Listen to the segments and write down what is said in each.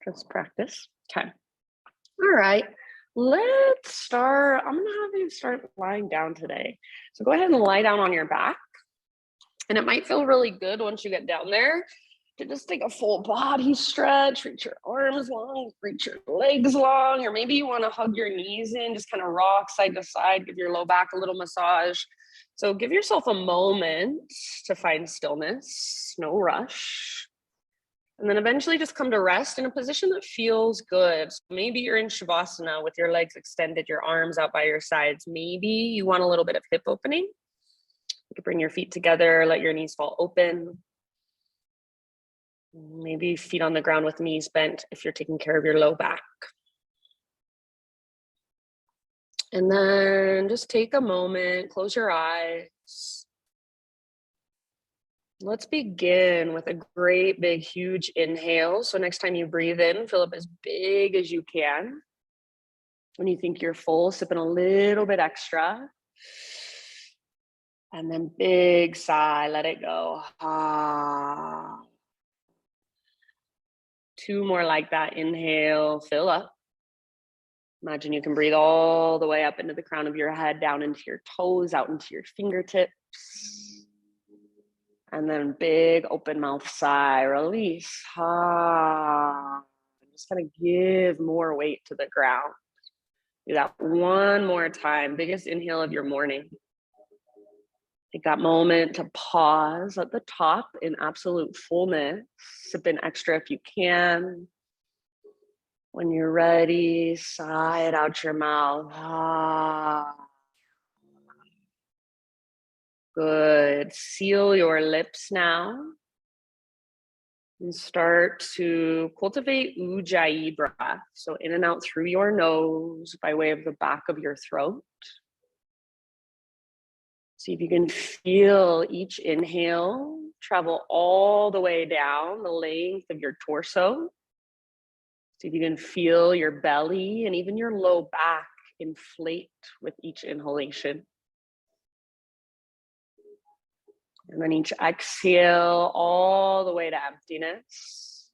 Just practice. Okay. All right. Let's start. I'm going to have you start lying down today. So go ahead and lie down on your back. And it might feel really good once you get down there to just take a full body stretch, reach your arms long, reach your legs long, or maybe you want to hug your knees in, just kind of rock side to side, give your low back a little massage. So give yourself a moment to find stillness, no rush. And then eventually just come to rest in a position that feels good. So maybe you're in Shavasana with your legs extended, your arms out by your sides. Maybe you want a little bit of hip opening. You can bring your feet together, let your knees fall open. Maybe feet on the ground with knees bent if you're taking care of your low back. And then just take a moment, close your eyes. Let's begin with a great, big, huge inhale. So next time you breathe in, fill up as big as you can. When you think you're full, sip in a little bit extra. And then big sigh, let it go. Ah. 2 more like that. Inhale, fill up. Imagine you can breathe all the way up into the crown of your head, down into your toes, out into your fingertips. And then big open mouth sigh, release. Ah. Just kind of give more weight to the ground. Do that one more time. Biggest inhale of your morning. Take that moment to pause at the top in absolute fullness. Sip in extra if you can. When you're ready, sigh it out your mouth. Ah. Good. Seal your lips now. And start to cultivate Ujjayi breath. So in and out through your nose by way of the back of your throat. See if you can feel each inhale travel all the way down the length of your torso. See if you can feel your belly and even your low back inflate with each inhalation. And then each exhale all the way to emptiness.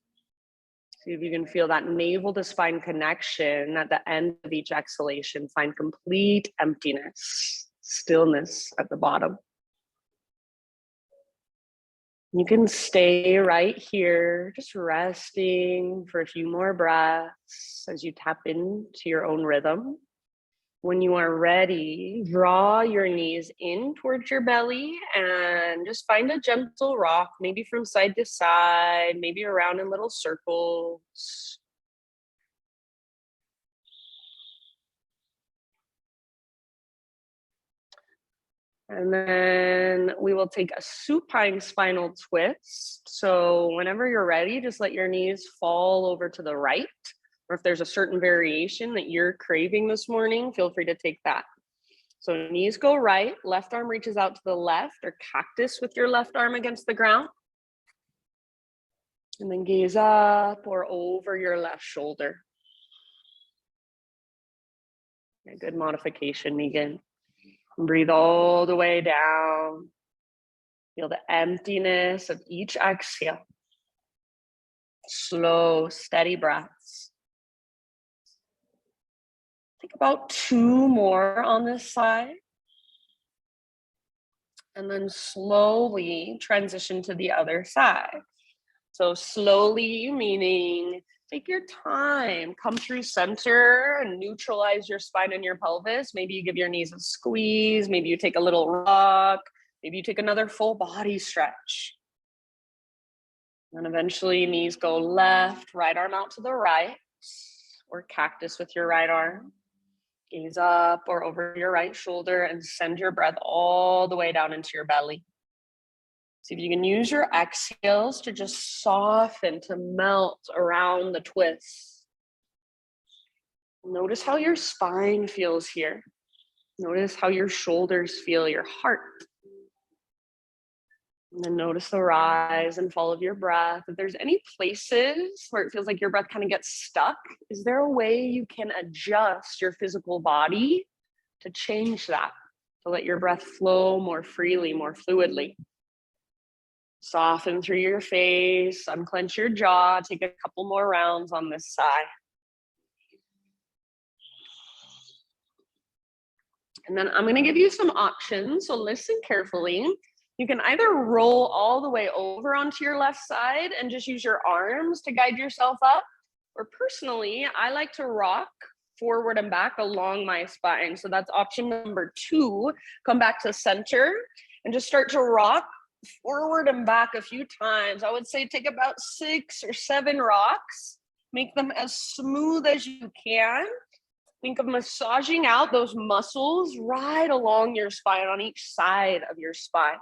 See if you can feel that navel to spine connection at the end of each exhalation. Find complete emptiness, stillness at the bottom. You can stay right here, just resting for a few more breaths as you tap into your own rhythm. When you are ready, draw your knees in towards your belly and just find a gentle rock, maybe from side to side, maybe around in little circles. And then we will take a supine spinal twist. So whenever you're ready, just let your knees fall over to the right. Or if there's a certain variation that you're craving this morning, feel free to take that. So knees go right, left arm reaches out to the left, or cactus with your left arm against the ground. And then gaze up or over your left shoulder. A good modification, Megan. Breathe all the way down. Feel the emptiness of each exhale. Slow, steady breaths. Think about 2 more on this side. And then slowly transition to the other side. So slowly meaning take your time, come through center and neutralize your spine and your pelvis. Maybe you give your knees a squeeze. Maybe you take a little rock. Maybe you take another full body stretch. And eventually knees go left, right arm out to the right, or cactus with your right arm. Gaze up or over your right shoulder and send your breath all the way down into your belly. See if you can use your exhales to just soften, to melt around the twist. Notice how your spine feels here. Notice how your shoulders feel, your heart. And then notice the rise and fall of your breath. If there's any places where it feels like your breath kind of gets stuck, is there a way you can adjust your physical body to change that, to let your breath flow more freely, more fluidly? Soften through your face, unclench your jaw, take a couple more rounds on this side. And then I'm gonna give you some options, so listen carefully. You can either roll all the way over onto your left side and just use your arms to guide yourself up, or personally, I like to rock forward and back along my spine. So that's option number 2. Come back to center and just start to rock forward and back a few times. I would say take about 6 or 7 rocks, make them as smooth as you can. Think of massaging out those muscles right along your spine, on each side of your spine.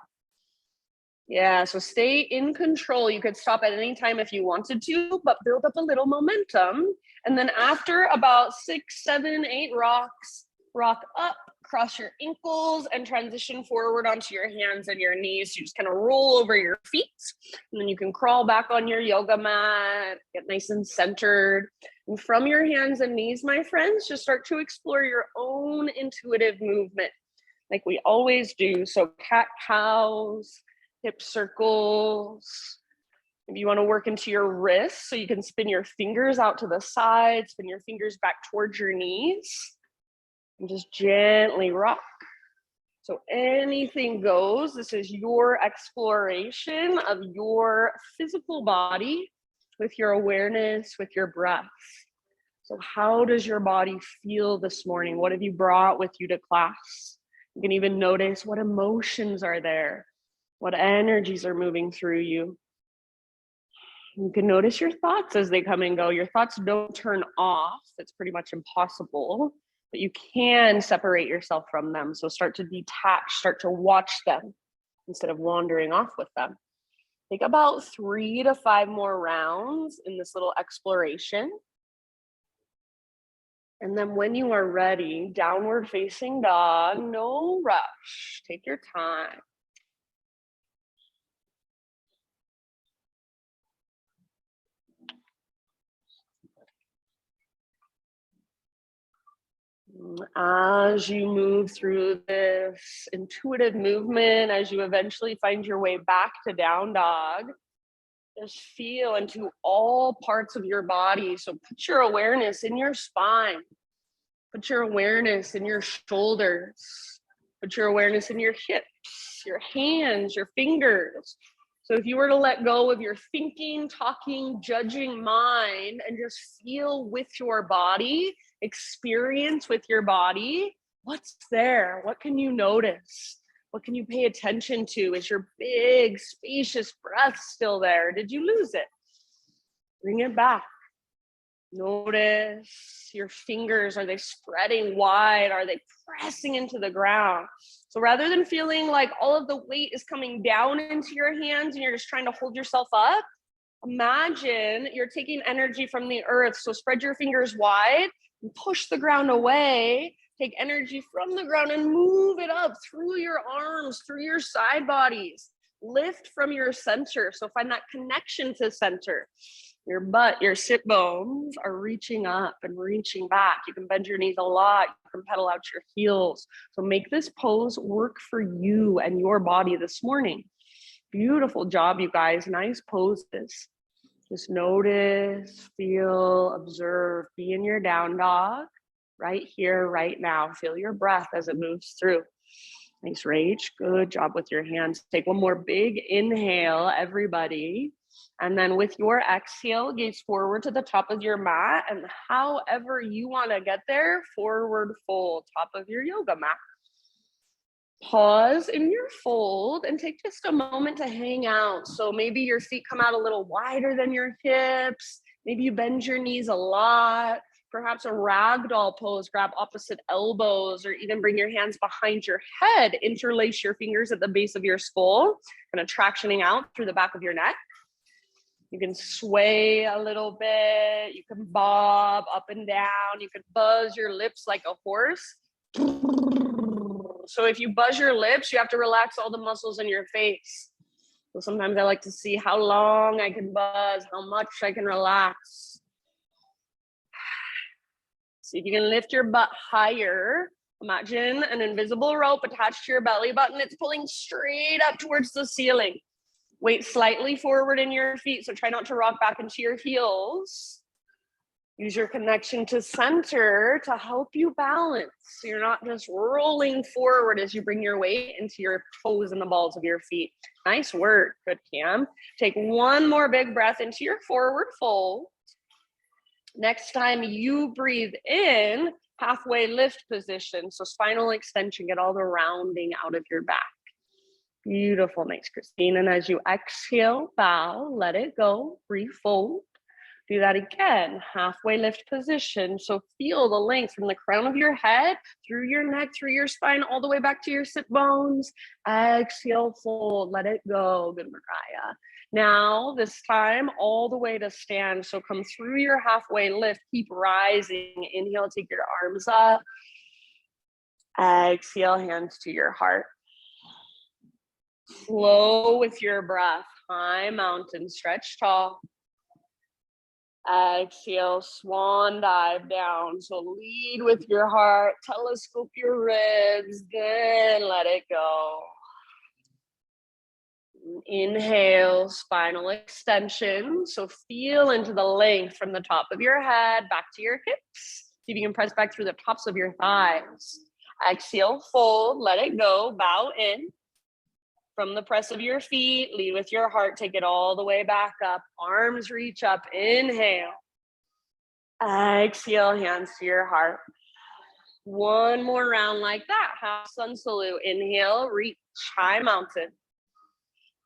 Yeah, so stay in control. You could stop at any time if you wanted to, but build up a little momentum. And then after about 6, 7, 8 rocks, rock up, cross your ankles, and transition forward onto your hands and your knees. You just kind of roll over your feet, and then you can crawl back on your yoga mat, get nice and centered. And from your hands and knees, my friends, just start to explore your own intuitive movement, like we always do. So cat-cows, hip circles. If you want to work into your wrists, so you can spin your fingers out to the side, spin your fingers back towards your knees, and just gently rock. So anything goes. This is your exploration of your physical body with your awareness, with your breath. So how does your body feel this morning? What have you brought with you to class? You can even notice what emotions are there, what energies are moving through you. You can notice your thoughts as they come and go. Your thoughts don't turn off. It's pretty much impossible, but you can separate yourself from them. So start to detach, start to watch them instead of wandering off with them. Take about 3 to 5 more rounds in this little exploration. And then when you are ready, downward facing dog, no rush. Take your time. As you move through this intuitive movement, as you eventually find your way back to down dog, just feel into all parts of your body. So put your awareness in your spine, put your awareness in your shoulders, put your awareness in your hips, your hands, your fingers. So if you were to let go of your thinking, talking, judging mind and just feel with your body, experience with your body, what's there? What can you notice? What can you pay attention to? Is your big, spacious breath still there? Did you lose it? Bring it back. Notice your fingers. Are they spreading wide? Are they pressing into the ground? So rather than feeling like all of the weight is coming down into your hands and you're just trying to hold yourself up, imagine you're taking energy from the earth. So spread your fingers wide and push the ground away. Take energy from the ground and move it up through your arms, through your side bodies. Lift from your center. So find that connection to center. Your butt, your sit bones are reaching up and reaching back. You can bend your knees a lot. You can pedal out your heels. So make this pose work for you and your body this morning. Beautiful job, you guys. Nice poses. Just notice, feel, observe, be in your down dog right here, right now. Feel your breath as it moves through. Nice, Rach. Good job with your hands. Take one more big inhale, everybody. And then with your exhale, gaze forward to the top of your mat. And however you want to get there, forward fold, top of your yoga mat. Pause in your fold and take just a moment to hang out. So maybe your feet come out a little wider than your hips. Maybe you bend your knees a lot. Perhaps a ragdoll pose, grab opposite elbows, or even bring your hands behind your head. Interlace your fingers at the base of your skull, kind of tractioning out through the back of your neck. You can sway a little bit. You can bob up and down. You can buzz your lips like a horse. So if you buzz your lips, you have to relax all the muscles in your face. So sometimes I like to see how long I can buzz, how much I can relax. See if you can lift your butt higher. Imagine an invisible rope attached to your belly button. It's pulling straight up towards the ceiling. Weight slightly forward in your feet, so try not to rock back into your heels. Use your connection to center to help you balance. So you're not just rolling forward as you bring your weight into your toes and the balls of your feet. Nice work. Good, Cam. Take one more big breath into your forward fold. Next time you breathe in, halfway lift position. So spinal extension, get all the rounding out of your back. Beautiful. Thanks, Christine. And as you exhale, bow, let it go, refold. Do that again, halfway lift position. So feel the length from the crown of your head, through your neck, through your spine, all the way back to your sit bones. Exhale, fold, let it go. Good, Mariah. Now, this time, all the way to stand. So come through your halfway lift, keep rising. Inhale, take your arms up. Exhale, hands to your heart. Flow with your breath. High mountain, stretch tall. Exhale, swan dive down. So lead with your heart, telescope your ribs, then let it go. Inhale, spinal extension. So feel into the length from the top of your head back to your hips. See if you can press back through the tops of your thighs. Exhale, fold, let it go, bow in. From the press of your feet, lead with your heart, take it all the way back up. Arms reach up, inhale. Exhale, hands to your heart. One more round like that. Half sun salute. Inhale, reach, high mountain.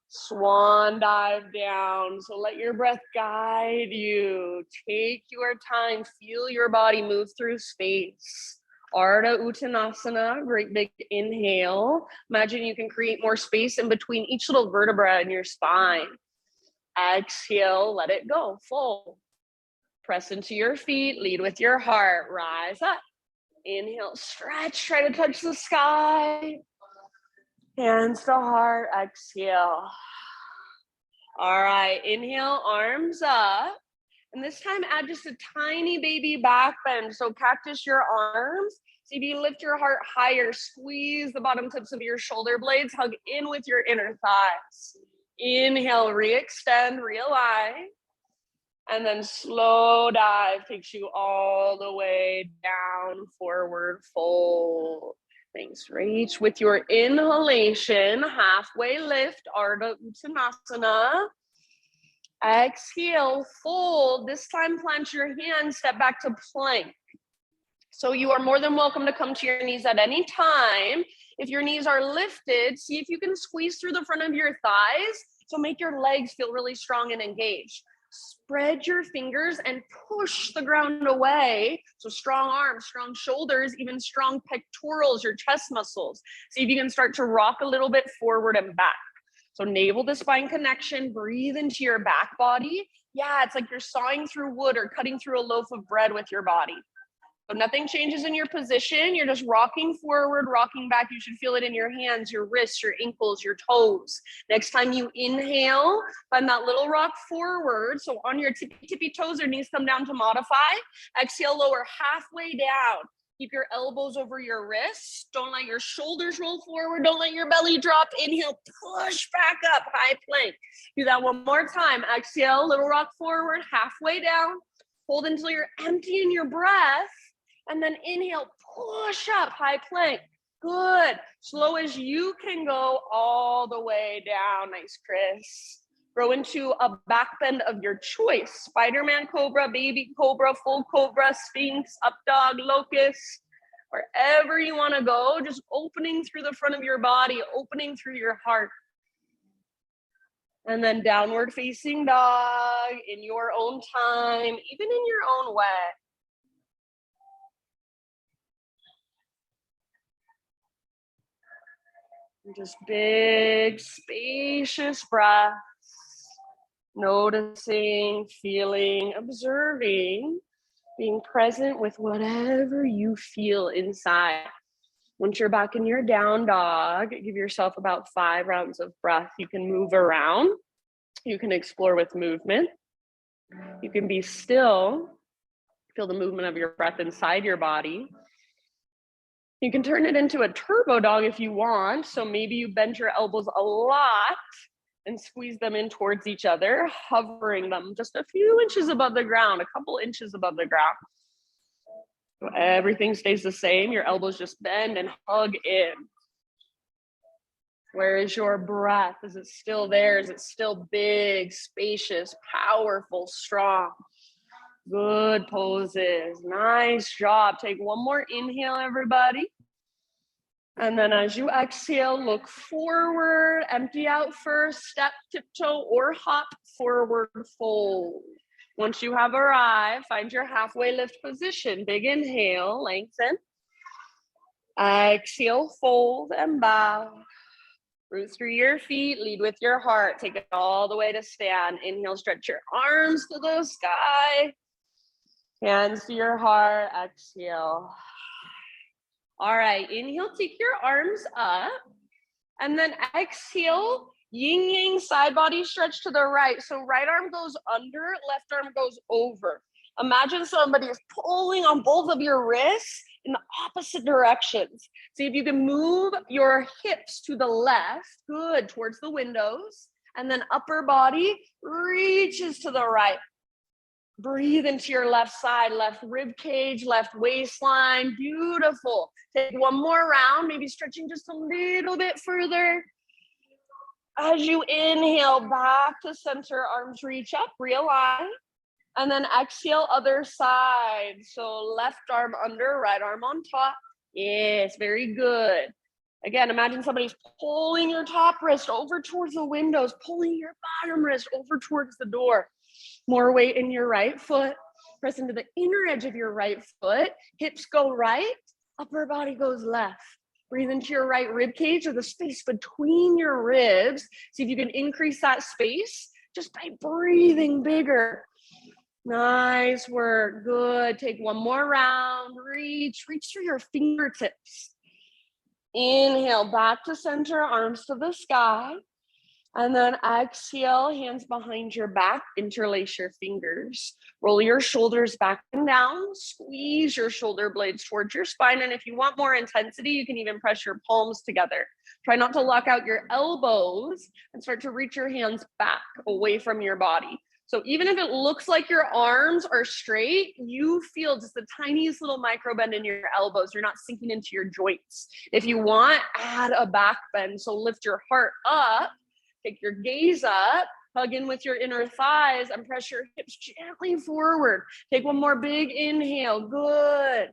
Swan dive down. So let your breath guide you. Take your time, feel your body move through space. Ardha Uttanasana, great big inhale. Imagine you can create more space in between each little vertebra in your spine. Exhale, let it go, fold. Press into your feet, lead with your heart, rise up. Inhale, stretch, try to touch the sky. Hands to heart, exhale. All right, inhale, arms up. And this time add just a tiny baby back bend. So cactus your arms. See if you lift your heart higher, squeeze the bottom tips of your shoulder blades, hug in with your inner thighs. Inhale, re-extend, realign. And then slow dive takes you all the way down, forward fold. Thanks, Rach. With your inhalation, halfway lift, Ardha Uttanasana. Exhale, fold. This time plant your hands, step back to plank. So you are more than welcome to come to your knees at any time. If your knees are lifted, see if you can squeeze through the front of your thighs. So make your legs feel really strong and engaged. Spread your fingers and push the ground away. So strong arms, strong shoulders, even strong pectorals, your chest muscles. See if you can start to rock a little bit forward and back. So navel to spine connection, breathe into your back body. Yeah, it's like you're sawing through wood or cutting through a loaf of bread with your body. So nothing changes in your position. You're just rocking forward, rocking back. You should feel it in your hands, your wrists, your ankles, your toes. Next time you inhale, find that little rock forward. So on your tippy toes, your knees come down to modify. Exhale, lower halfway down. Keep your elbows over your wrists. Don't let your shoulders roll forward. Don't let your belly drop. Inhale, push back up, high plank. Do that one more time. Exhale, little rock forward, halfway down. Hold until you're emptying your breath. And then inhale, push up, high plank. Good. Slow as you can go all the way down. Nice, Chris. Grow into a back bend of your choice. Spider-Man cobra, baby cobra, full cobra, sphinx, up dog, locust. Wherever you want to go, just opening through the front of your body, opening through your heart. And then downward facing dog in your own time, even in your own way. Just big, spacious breaths. Noticing, feeling, observing, being present with whatever you feel inside. Once you're back in your down dog, give yourself about 5 rounds of breath. You can move around. You can explore with movement. You can be still. Feel the movement of your breath inside your body. You can turn it into a turbo dog if you want. So maybe you bend your elbows a lot and squeeze them in towards each other, hovering them just a few inches above the ground, a couple inches above the ground. So everything stays the same. Your elbows just bend and hug in. Where is your breath? Is it still there? Is it still big, spacious, powerful, strong? Good poses. Nice job. Take one more inhale, everybody. And then as you exhale, look forward, empty out first, step, tiptoe, or hop, forward fold. Once you have arrived, find your halfway lift position. Big inhale, lengthen. Exhale, fold and bow. Root through your feet, lead with your heart. Take it all the way to stand. Inhale, stretch your arms to the sky. Hands to your heart, exhale. All right, inhale, take your arms up. And then exhale, yin yang side body stretch to the right. So right arm goes under, left arm goes over. Imagine somebody is pulling on both of your wrists in the opposite directions. See if you can move your hips to the left, good, towards the windows, and then upper body reaches to the right. Breathe into your left side, left rib cage, left waistline, beautiful. Take one more round, maybe stretching just a little bit further. As you inhale, back to center, arms reach up, realign. And then exhale, other side. So left arm under, right arm on top. Yes, very good. Again, imagine somebody's pulling your top wrist over towards the windows, pulling your bottom wrist over towards the door. More weight in your right foot. Press into the inner edge of your right foot. Hips go right, upper body goes left. Breathe into your right rib cage or the space between your ribs. See if you can increase that space just by breathing bigger. Nice work, good. Take one more round, reach through your fingertips. Inhale, back to center, arms to the sky. And then exhale, hands behind your back, interlace your fingers. Roll your shoulders back and down, squeeze your shoulder blades towards your spine. And if you want more intensity, you can even press your palms together. Try not to lock out your elbows and start to reach your hands back away from your body. So even if it looks like your arms are straight, you feel just the tiniest little micro bend in your elbows. You're not sinking into your joints. If you want, add a back bend. So lift your heart up, take your gaze up, hug in with your inner thighs and press your hips gently forward. Take one more big inhale, good.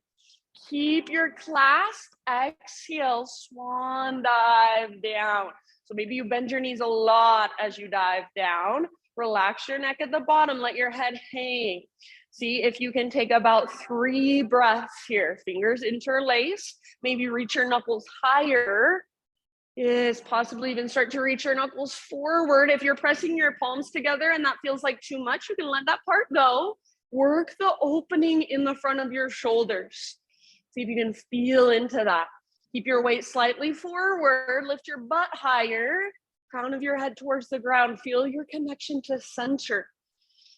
Keep your clasp, exhale, swan dive down. So maybe you bend your knees a lot as you dive down. Relax your neck at the bottom, let your head hang. See if you can take about 3 breaths here. Fingers interlace, maybe reach your knuckles higher. Yes, possibly even start to reach your knuckles forward. If you're pressing your palms together and that feels like too much, you can let that part go. Work the opening in the front of your shoulders. See if you can feel into that. Keep your weight slightly forward, lift your butt higher. Crown of your head towards the ground. Feel your connection to center.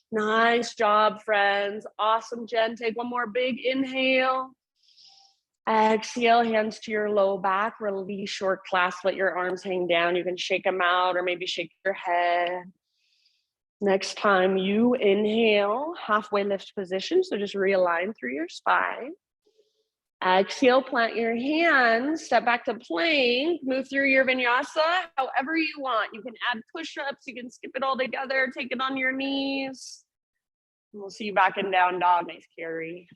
Nice job, friends. Awesome, Jen. Take one more big inhale. Exhale, hands to your low back. Release your clasp. Let your arms hang down. You can shake them out or maybe shake your head. Next time you inhale, halfway lift position. So just realign through your spine. Exhale, plant your hands, step back to plank, move through your vinyasa however you want. You can add push-ups, you can skip it all together, take it on your knees. And we'll see you back in down dog. Nice carry.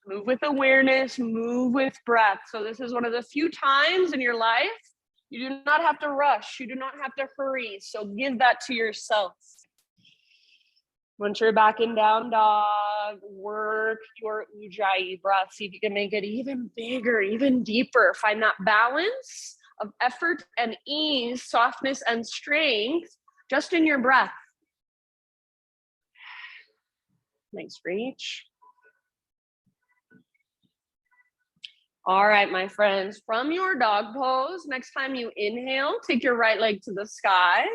Move with awareness, move with breath. So this is one of the few times in your life you do not have to rush, you do not have to hurry. So give that to yourself. Once you're back in down dog, work your ujjayi breath. See if you can make it even bigger, even deeper. Find that balance of effort and ease, softness and strength, just in your breath. Nice reach. All right, my friends, from your dog pose, next time you inhale, take your right leg to the sky.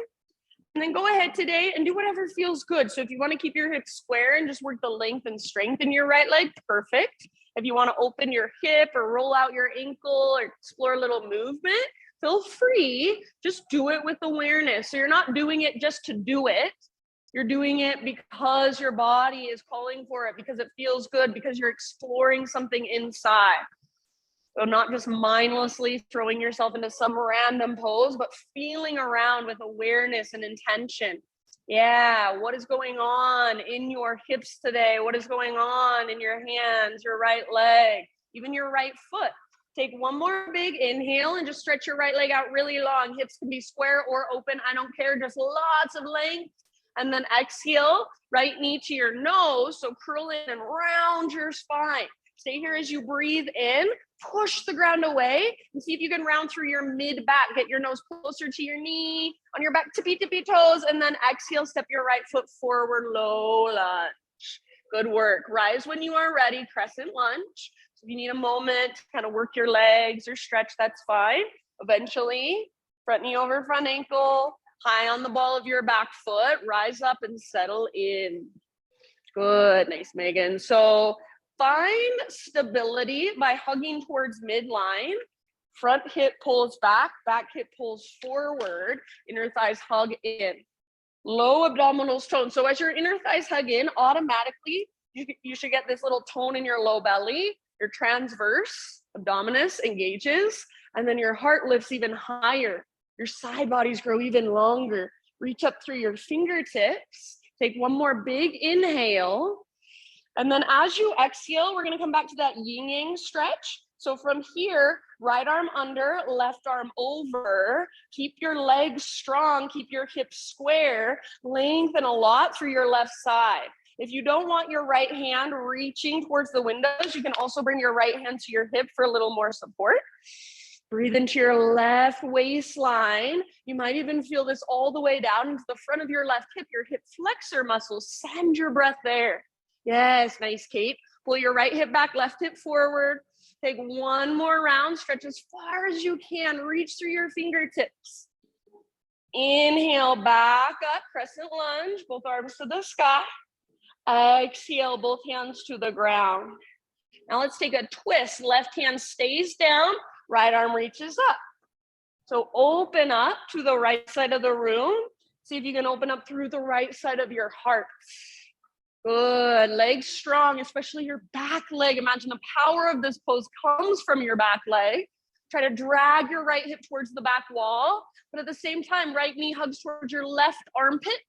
And then go ahead today and do whatever feels good. So if you want to keep your hips square and just work the length and strength in your right leg, perfect. If you want to open your hip or roll out your ankle or explore a little movement, feel free, just do it with awareness. So you're not doing it just to do it. You're doing it because your body is calling for it, because it feels good, because you're exploring something inside. So not just mindlessly throwing yourself into some random pose, but feeling around with awareness and intention. Yeah, what is going on in your hips today? What is going on in your hands, your right leg, even your right foot? Take one more big inhale and just stretch your right leg out really long. Hips can be square or open. I don't care, just lots of length. And then exhale, right knee to your nose. So curl in and round your spine. Stay here as you breathe in, push the ground away, and see if you can round through your mid back. Get your nose closer to your knee, on your back, tippy toes, and then exhale, step your right foot forward, low lunge. Good work. Rise when you are ready, crescent lunge. So if you need a moment to kind of work your legs or stretch, that's fine. Eventually, front knee over front ankle, high on the ball of your back foot, rise up and settle in. Good, nice, Megan. So find stability by hugging towards midline. Front hip pulls back hip pulls forward, inner thighs hug in. Low abdominals tone. So as your inner thighs hug in, automatically, you should get this little tone in your low belly. Your transverse abdominis engages, and then your heart lifts even higher. Your side bodies grow even longer. Reach up through your fingertips. Take one more big inhale. And then as you exhale, we're gonna come back to that Yin Yang Stretch. So from here, right arm under, left arm over. Keep your legs strong, keep your hips square, lengthen a lot through your left side. If you don't want your right hand reaching towards the windows, you can also bring your right hand to your hip for a little more support. Breathe into your left waistline. You might even feel this all the way down into the front of your left hip, your hip flexor muscles. Send your breath there. Yes, nice, Kate. Pull your right hip back, left hip forward. Take one more round, stretch as far as you can. Reach through your fingertips. Inhale, back up, crescent lunge, both arms to the sky. Exhale, both hands to the ground. Now let's take a twist. Left hand stays down, right arm reaches up. So open up to the right side of the room. See if you can open up through the right side of your heart. Good, legs strong, especially your back leg. Imagine the power of this pose comes from your back leg. Try to drag your right hip towards the back wall, but at the same time, right knee hugs towards your left armpit.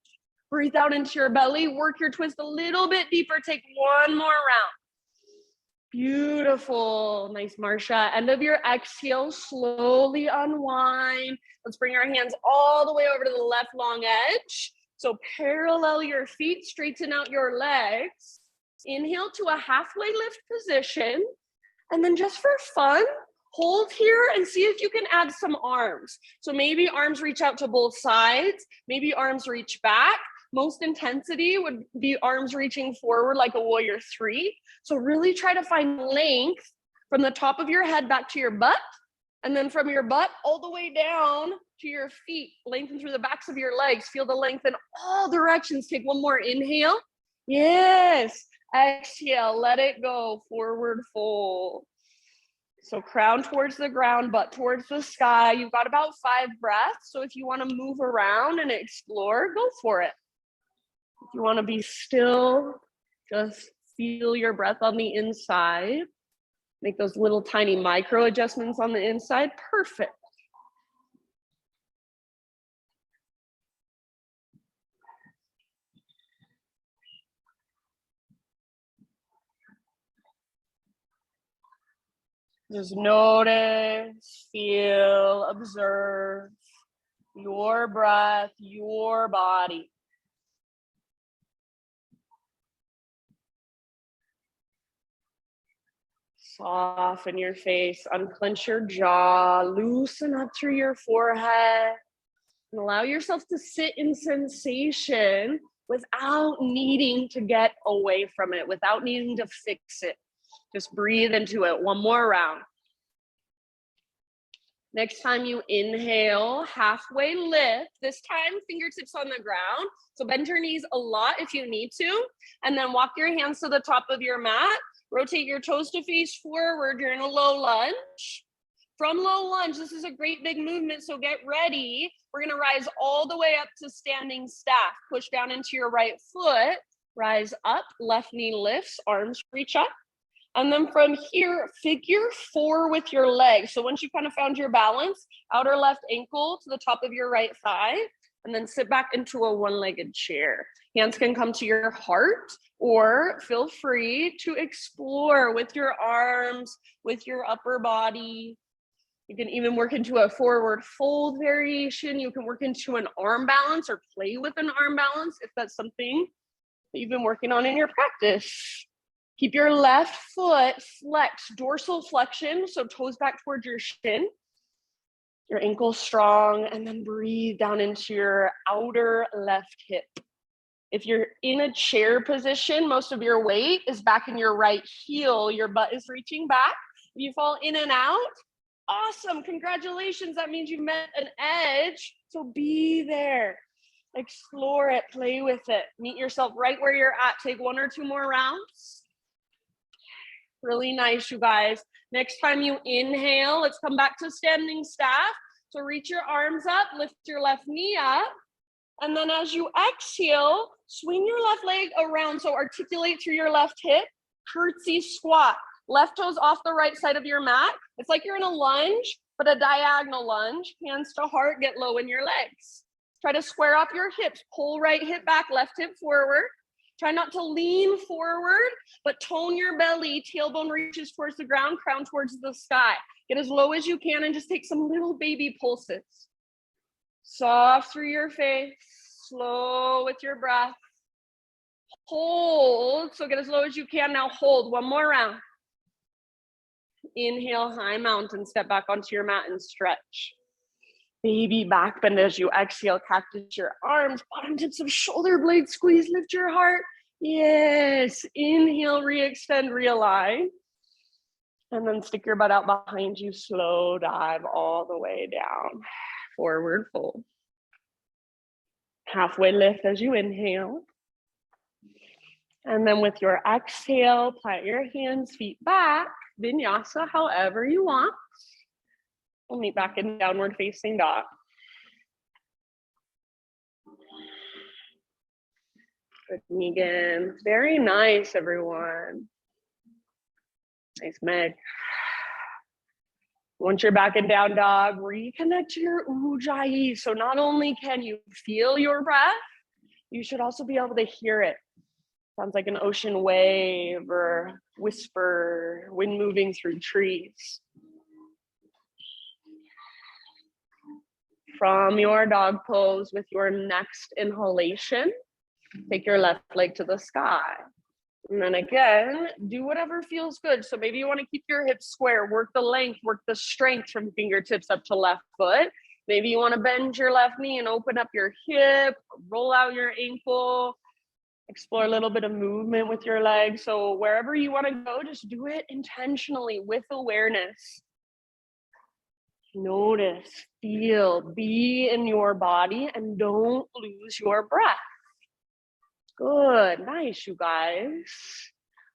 Breathe out into your belly, work your twist a little bit deeper. Take one more round. Beautiful, nice, Marsha. End of your exhale, slowly unwind. Let's bring our hands all the way over to the left long edge. So parallel your feet, straighten out your legs. Inhale to a halfway lift position. And then just for fun, hold here and see if you can add some arms. So maybe arms reach out to both sides. Maybe arms reach back. Most intensity would be arms reaching forward like a warrior 3. So really try to find length from the top of your head back to your butt. And then from your butt all the way down to your feet, lengthen through the backs of your legs. Feel the length in all directions. Take one more inhale. Yes. Exhale, let it go. Forward fold. So crown towards the ground, butt towards the sky. You've got about 5 breaths. So if you want to move around and explore, go for it. If you want to be still, just feel your breath on the inside. Make those little tiny micro adjustments on the inside. Perfect. Just notice, feel, observe your breath, your body. Soften your face, unclench your jaw, loosen up through your forehead, and allow yourself to sit in sensation without needing to get away from it, without needing to fix it. Just breathe into it. One more round. Next time you inhale, halfway lift. This time, fingertips on the ground. So bend your knees a lot if you need to. And then walk your hands to the top of your mat. Rotate your toes to face forward. You're in a low lunge. From low lunge, this is a great big movement, so get ready. We're gonna rise all the way up to standing staff. Push down into your right foot, rise up, left knee lifts, arms reach up. And then from here, figure 4 with your legs. So once you kind of found your balance, outer left ankle to the top of your right thigh, and then sit back into a one-legged chair. Hands can come to your heart, or feel free to explore with your arms, with your upper body. You can even work into a forward fold variation. You can work into an arm balance or play with an arm balance if that's something that you've been working on in your practice. Keep your left foot flexed, dorsal flexion, so toes back towards your shin. Your ankles strong, and then breathe down into your outer left hip. If you're in a chair position, most of your weight is back in your right heel. Your butt is reaching back. If you fall in and out, awesome, congratulations. That means you met an edge, so be there. Explore it, play with it. Meet yourself right where you're at. Take 1 or 2 more rounds. Really nice, you guys. Next time you inhale, let's come back to standing staff. So reach your arms up, lift your left knee up. And then as you exhale, swing your left leg around. So articulate through your left hip, curtsy squat. Left toes off the right side of your mat. It's like you're in a lunge, but a diagonal lunge. Hands to heart, get low in your legs. Try to square off your hips. Pull right hip back, left hip forward. Try not to lean forward, but tone your belly. Tailbone reaches towards the ground, crown towards the sky. Get as low as you can and just take some little baby pulses. Soft through your face, slow with your breath. Hold, so get as low as you can. Now hold, 1 more round. Inhale, high mountain, step back onto your mat and stretch. Baby back bend as you exhale, cactus your arms, bottom tips of shoulder blades, squeeze, lift your heart. Yes, inhale, re-extend, realign. And then stick your butt out behind you, slow dive all the way down. Forward fold. Halfway lift as you inhale. And then with your exhale, plant your hands, feet back, vinyasa, however you want. We'll meet back in downward facing dog. Good, Megan. Very nice, everyone. Nice, Meg. Once you're back in down dog, reconnect to your ujjayi. So not only can you feel your breath, you should also be able to hear it. Sounds like an ocean wave or whisper, wind moving through trees. From your dog pose with your next inhalation, take your left leg to the sky. And then again, do whatever feels good. So maybe you want to keep your hips square, work the length, work the strength from fingertips up to left foot. Maybe you want to bend your left knee and open up your hip, roll out your ankle, explore a little bit of movement with your legs. So wherever you want to go, just do it intentionally with awareness. Notice, feel, be in your body, and don't lose your breath. Good, nice, you guys.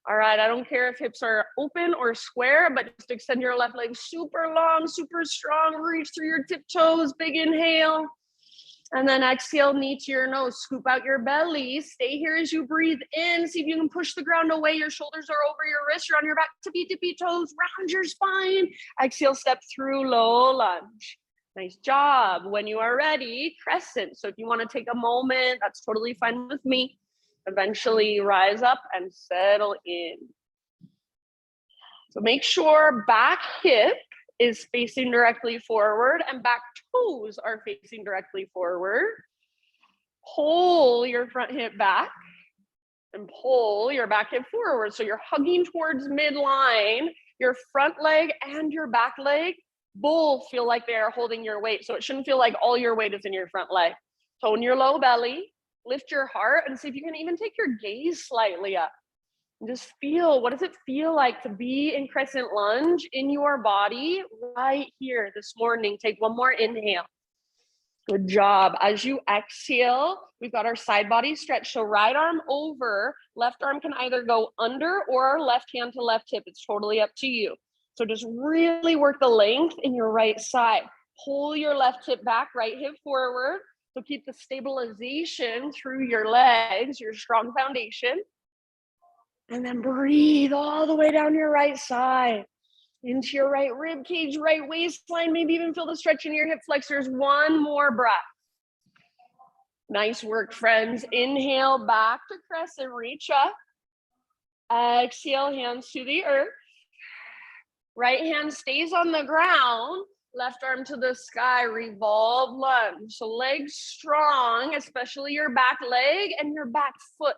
All right, I don't care if hips are open or square, but just extend your left leg super long, super strong. Reach through your tiptoes, big inhale. And then exhale, knee to your nose. Scoop out your belly. Stay here as you breathe in. See if you can push the ground away. Your shoulders are over your wrists. You're on your back, tippy toes. Round your spine. Exhale, step through low lunge. Nice job. When you are ready, crescent. So if you want to take a moment, that's totally fine with me. Eventually rise up and settle in. So make sure back hip is facing directly forward and back toes are facing directly forward. Pull your front hip back and pull your back hip forward. So you're hugging towards midline. Your front leg and your back leg both feel like they are holding your weight. So it shouldn't feel like all your weight is in your front leg. Tone your low belly, lift your heart, and see if you can even take your gaze slightly up. And just feel, what does it feel like to be in crescent lunge in your body right here this morning? Take 1 more inhale. Good job. As you exhale, we've got our side body stretch. So right arm over, left arm can either go under or left hand to left hip. It's totally up to you. So just really work the length in your right side. Pull your left hip back, right hip forward. So keep the stabilization through your legs, your strong foundation. And then breathe all the way down your right side, into your right rib cage, right waistline. Maybe even feel the stretch in your hip flexors. One more breath. Nice work, friends. Inhale back to crescent, reach up. Exhale, hands to the earth. Right hand stays on the ground. Left arm to the sky, revolve lunge. So legs strong, especially your back leg and your back foot.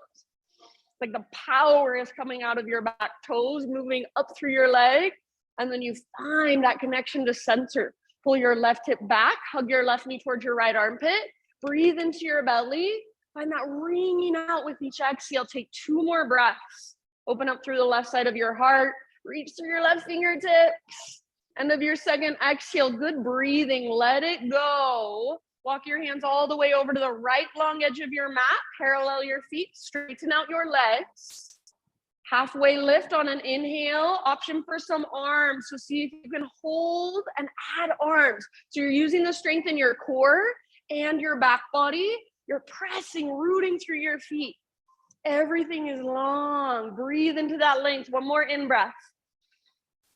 Like the power is coming out of your back toes, moving up through your leg. And then you find that connection to center. Pull your left hip back, hug your left knee towards your right armpit. Breathe into your belly. Find that ringing out with each exhale. Take 2 more breaths. Open up through the left side of your heart. Reach through your left fingertips. End of your second exhale. Good breathing. Let it go. Walk your hands all the way over to the right long edge of your mat. Parallel your feet. Straighten out your legs. Halfway lift on an inhale. Option for some arms. So see if you can hold and add arms. So you're using the strength in your core and your back body. You're pressing, rooting through your feet. Everything is long. Breathe into that length. One more in breath.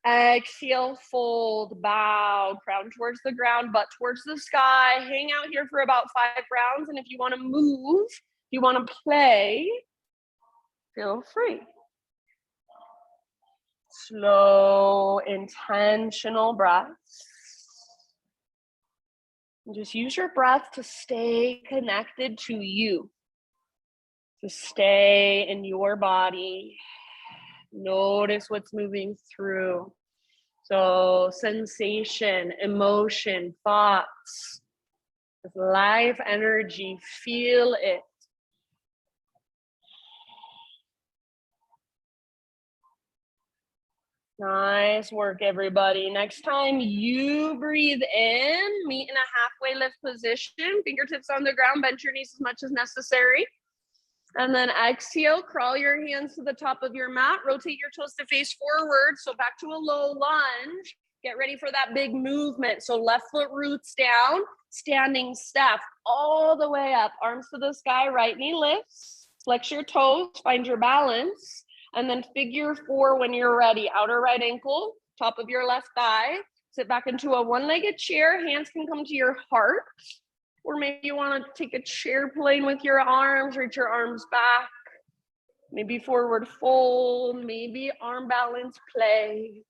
Exhale, fold, bow, crown towards the ground, butt towards the sky. Hang out here for about 5 rounds. And if you want to move, if you want to play, feel free. Slow, intentional breaths. And just use your breath to stay connected to you, to stay in your body. Notice what's moving through. So sensation, emotion, thoughts, life energy, feel it. Nice work, everybody. Next time you breathe in, meet in a halfway lift position, fingertips on the ground, bend your knees as much as necessary. And then exhale, crawl your hands to the top of your mat, rotate your toes to face forward. So back to a low lunge. Get ready for that big movement. So left foot roots down, standing step all the way up, arms to the sky, right knee lifts, flex your toes, find your balance. And then figure 4 when you're ready. Outer right ankle, top of your left thigh. Sit back into a one-legged chair. Hands can come to your heart. Or maybe you want to take a chair plane with your arms, reach your arms back. Maybe forward fold, maybe arm balance play.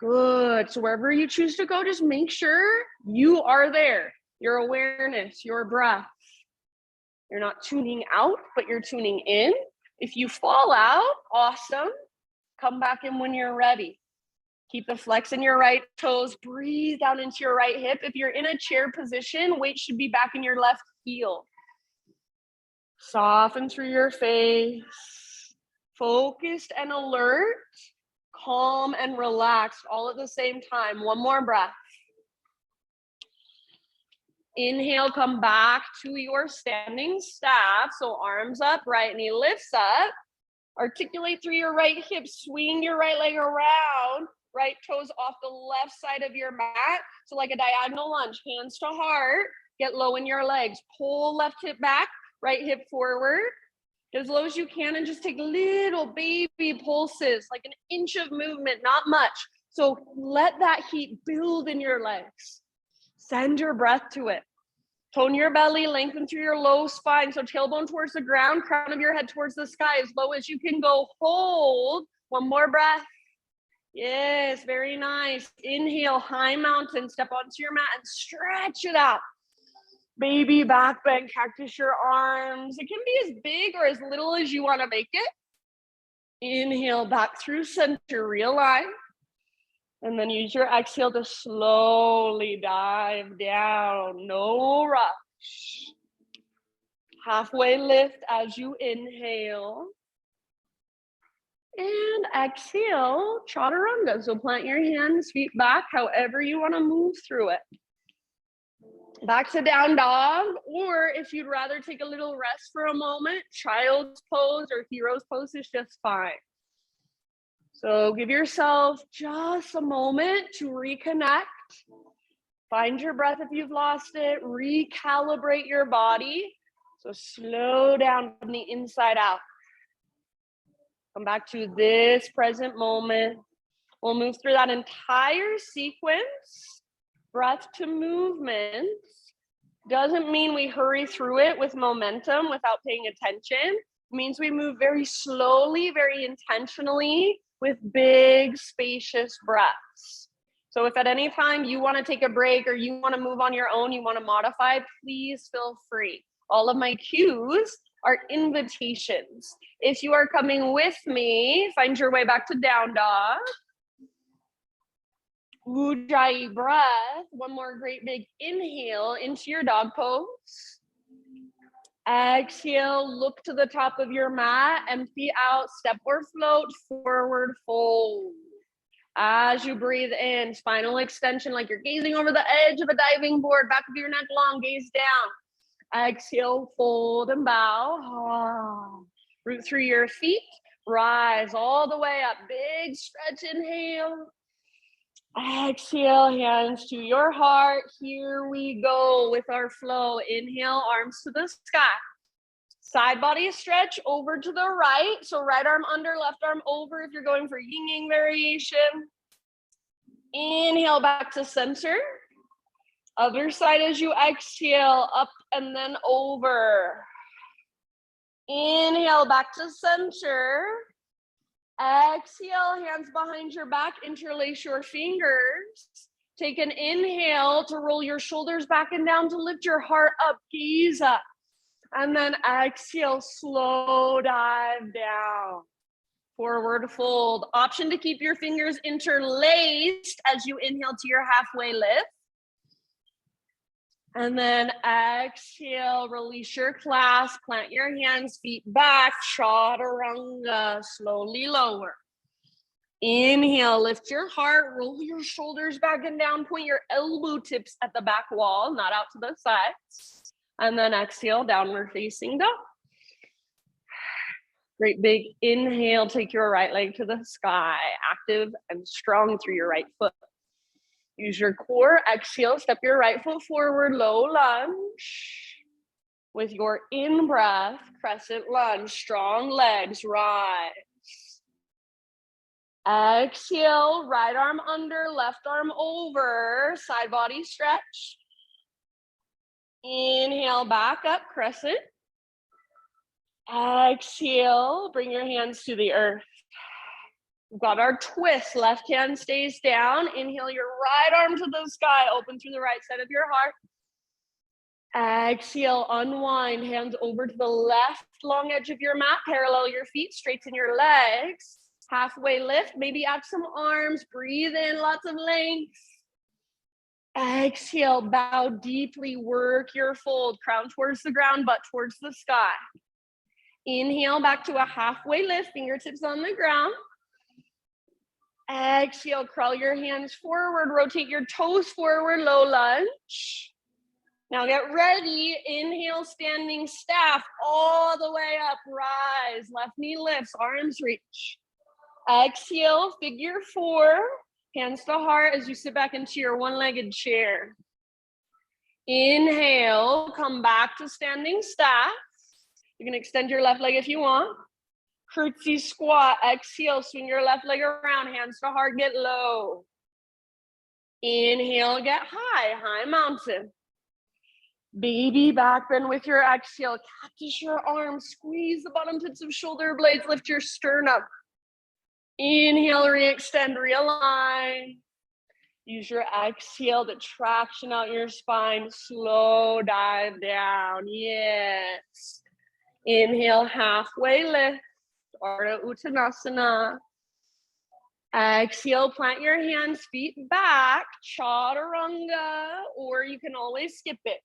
Good. So wherever you choose to go, just make sure you are there. Your awareness, your breath. You're not tuning out, but you're tuning in. If you fall out, awesome. Come back in when you're ready. Keep the flex in your right toes. Breathe down into your right hip. If you're in a chair position, weight should be back in your left heel. Soften through your face. Focused and alert. Calm and relaxed all at the same time. One more breath. Inhale, come back to your standing staff. So arms up, right knee lifts up. Articulate through your right hip. Swing your right leg around. Right toes off the left side of your mat. So like a diagonal lunge, hands to heart. Get low in your legs. Pull left hip back, right hip forward. Get as low as you can and just take little baby pulses, like an inch of movement, not much. So let that heat build in your legs. Send your breath to it. Tone your belly, lengthen through your low spine. So tailbone towards the ground, crown of your head towards the sky, as low as you can go. Hold. One more breath. Yes, very nice. Inhale, high mountain, step onto your mat and stretch it out. Baby back bend, cactus your arms. It can be as big or as little as you want to make it. Inhale back through center, realign. And then use your exhale to slowly dive down. No rush. Halfway lift as you inhale. And exhale, chaturanga. So plant your hands, feet back, however you want to move through it. Back to down dog, or if you'd rather take a little rest for a moment, child's pose or hero's pose is just fine. So give yourself just a moment to reconnect. Find your breath if you've lost it. Recalibrate your body. So slow down from the inside out. Come back to this present moment. We'll move through that entire sequence. Breath to movement doesn't mean we hurry through it with momentum without paying attention. It means we move very slowly, very intentionally with big, spacious breaths. So if at any time you want to take a break or you want to move on your own, you want to modify, please feel free. All of my cues are invitations. If you are coming with me, find your way back to down dog. Ujjayi breath. One more great big inhale into your dog pose. Exhale, look to the top of your mat, empty out, step or float, forward fold. As you breathe in, spinal extension, like you're gazing over the edge of a diving board, back of your neck long, gaze down. Exhale, fold and bow. Root through your feet, rise all the way up. Big stretch, inhale. Exhale, hands to your heart. Here we go with our flow. Inhale, arms to the sky. Side body stretch over to the right. So right arm under, left arm over if you're going for yin yang variation. Inhale back to center. Other side as you exhale, up and then over. Inhale back to center. Exhale, hands behind your back, interlace your fingers. Take an inhale to roll your shoulders back and down to lift your heart up, gaze up. And then exhale, slow dive down. Forward fold. Option to keep your fingers interlaced as you inhale to your halfway lift. And then exhale, release your clasp, plant your hands, feet back, chaturanga, slowly lower. Inhale, lift your heart, roll your shoulders back and down, point your elbow tips at the back wall, not out to the sides. And then exhale, downward facing dog. Great big inhale, take your right leg to the sky, active and strong through your right foot. Use your core, exhale, step your right foot forward, low lunge. With your in-breath, crescent lunge, strong legs, rise. Exhale, right arm under, left arm over, side body stretch. Inhale, back up, crescent. Exhale, bring your hands to the earth. We've got our twist, left hand stays down. Inhale your right arm to the sky, open through the right side of your heart. Exhale, unwind, hands over to the left long edge of your mat, parallel your feet, straighten your legs. Halfway lift, maybe add some arms, breathe in, lots of length. Exhale, bow deeply, work your fold, crown towards the ground, butt towards the sky. Inhale, back to a halfway lift, fingertips on the ground. Exhale, crawl your hands forward, rotate your toes forward, low lunge. Now get ready, inhale, standing staff, all the way up, rise, left knee lifts, arms reach. Exhale, figure four, hands to heart as you sit back into your one-legged chair. Inhale, come back to standing staff. You can extend your left leg if you want. Curtsy squat, exhale, swing your left leg around, hands to heart, get low. Inhale, get high, high mountain. Baby back bend with your exhale, cactus your arms, squeeze the bottom tips of shoulder blades, lift your sternum. Inhale, re-extend, realign. Use your exhale to traction out your spine, slow dive down, yes. Inhale, halfway lift. Ardha Uttanasana. Exhale, plant your hands, feet back, chaturanga, or you can always skip it.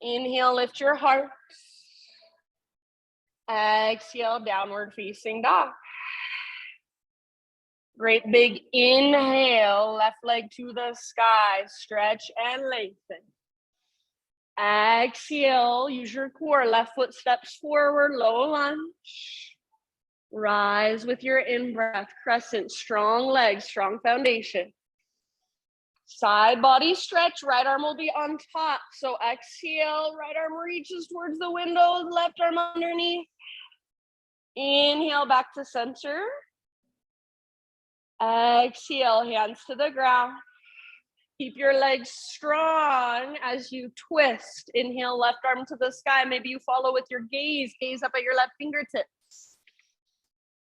Inhale, lift your heart. Exhale, downward facing dog. Great big inhale, left leg to the sky, stretch and lengthen. Exhale, use your core, left foot steps forward, low lunge. Rise with your in-breath, crescent, strong legs, strong foundation. Side body stretch, right arm will be on top. So exhale, right arm reaches towards the window, left arm underneath. Inhale, back to center. Exhale, hands to the ground. Keep your legs strong as you twist. Inhale, left arm to the sky. Maybe you follow with your gaze. Gaze up at your left fingertips.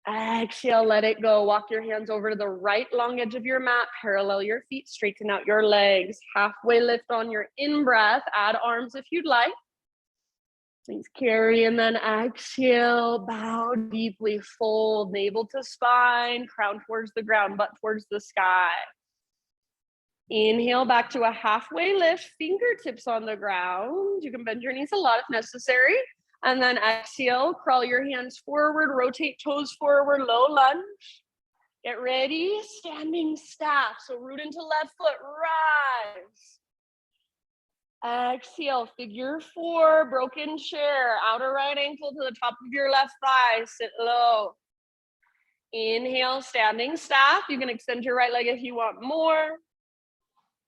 Exhale, let it go. Walk your hands over to the right long edge of your mat. Parallel your feet, straighten out your legs. Halfway lift on your in-breath. Add arms if you'd like. Please carry and then exhale. Bow deeply, fold. Navel to spine, crown towards the ground, butt towards the sky. Inhale back to a halfway lift, fingertips on the ground. You can bend your knees a lot if necessary. And then exhale, crawl your hands forward, rotate toes forward, low lunge. Get ready, standing staff. So root into left foot, rise. Exhale, figure four, broken chair, outer right ankle to the top of your left thigh, sit low. Inhale, standing staff. You can extend your right leg if you want more.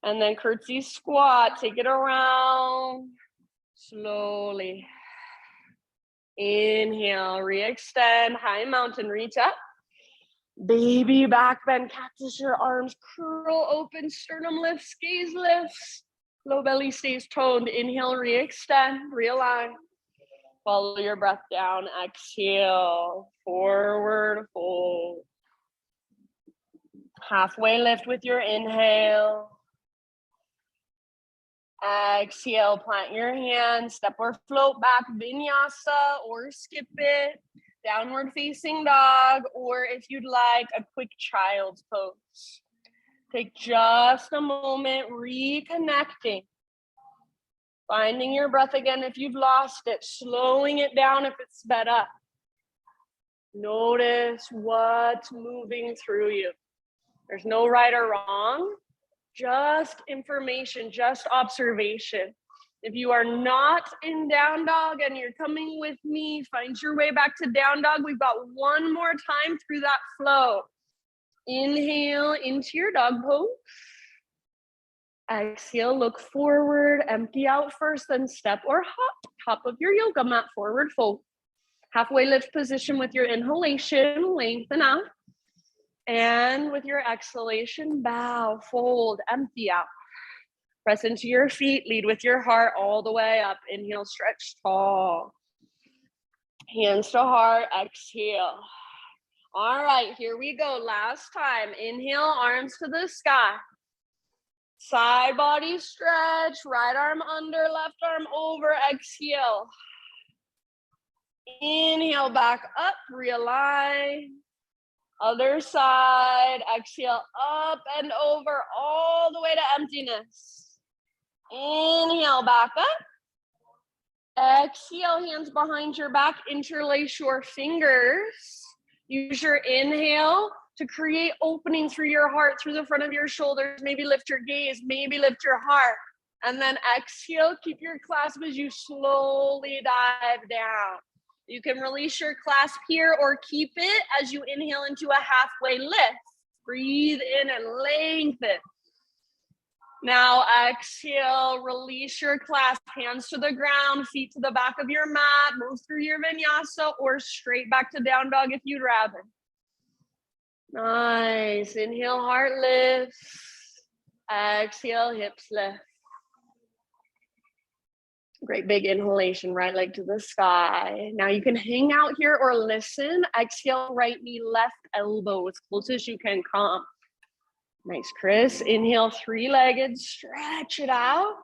And then curtsy squat, take it around slowly. Inhale, re-extend, high mountain, reach up. Baby back bend, cactus your arms, curl open, sternum lifts, gaze lifts. Low belly stays toned. Inhale, re-extend, realign. Follow your breath down, exhale, forward fold. Halfway lift with your inhale. Exhale, plant your hands, step or float back, vinyasa or skip it, downward facing dog, or if you'd like, a quick child's pose. Take just a moment, reconnecting. Finding your breath again if you've lost it, slowing it down if it's sped up. Notice what's moving through you. There's no right or wrong. Just information, just observation. If you are not in down dog and you're coming with me, find your way back to down dog. We've got one more time through that flow. Inhale into your dog pose. Exhale, look forward, empty out first, then step or hop, top of your yoga mat, forward fold. Halfway lift position with your inhalation, lengthen out. And with your exhalation, bow, fold, empty out. Press into your feet, lead with your heart all the way up. Inhale, stretch tall. Hands to heart, exhale. All right, here we go. Last time. Inhale, arms to the sky. Side body stretch, right arm under, left arm over, exhale. Inhale, back up, realign. Other side, exhale, up and over, all the way to emptiness. Inhale, back up. Exhale, hands behind your back, interlace your fingers. Use your inhale to create opening through your heart, through the front of your shoulders. Maybe lift your gaze, maybe lift your heart. And then exhale, keep your clasp as you slowly dive down. You can release your clasp here or keep it as you inhale into a halfway lift. Breathe in and lengthen. Now exhale, release your clasp, hands to the ground, feet to the back of your mat, move through your vinyasa or straight back to down dog if you'd rather. Nice, inhale, heart lifts. Exhale, hips lift. Great big inhalation, right leg to the sky. Now you can hang out here or listen. Exhale, right knee, left elbow, as close as you can come. Nice, Chris. Inhale, three-legged, stretch it out.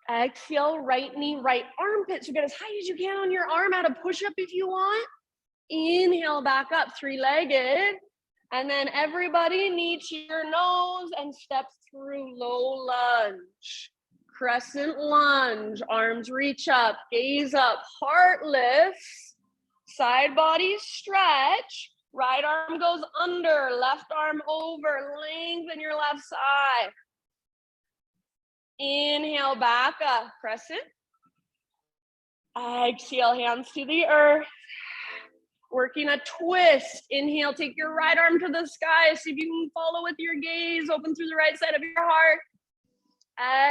Exhale, right knee, right armpit. So get as high as you can on your arm. Add a push-up if you want. Inhale, back up, three-legged. And then everybody, knee to your nose and step through low lunge. Crescent lunge, arms reach up, gaze up, heart lifts, side body stretch, right arm goes under, left arm over, lengthen your left side. Inhale, back up, crescent. Exhale, hands to the earth. Working a twist. Inhale, take your right arm to the sky. See if you can follow with your gaze. Open through the right side of your heart.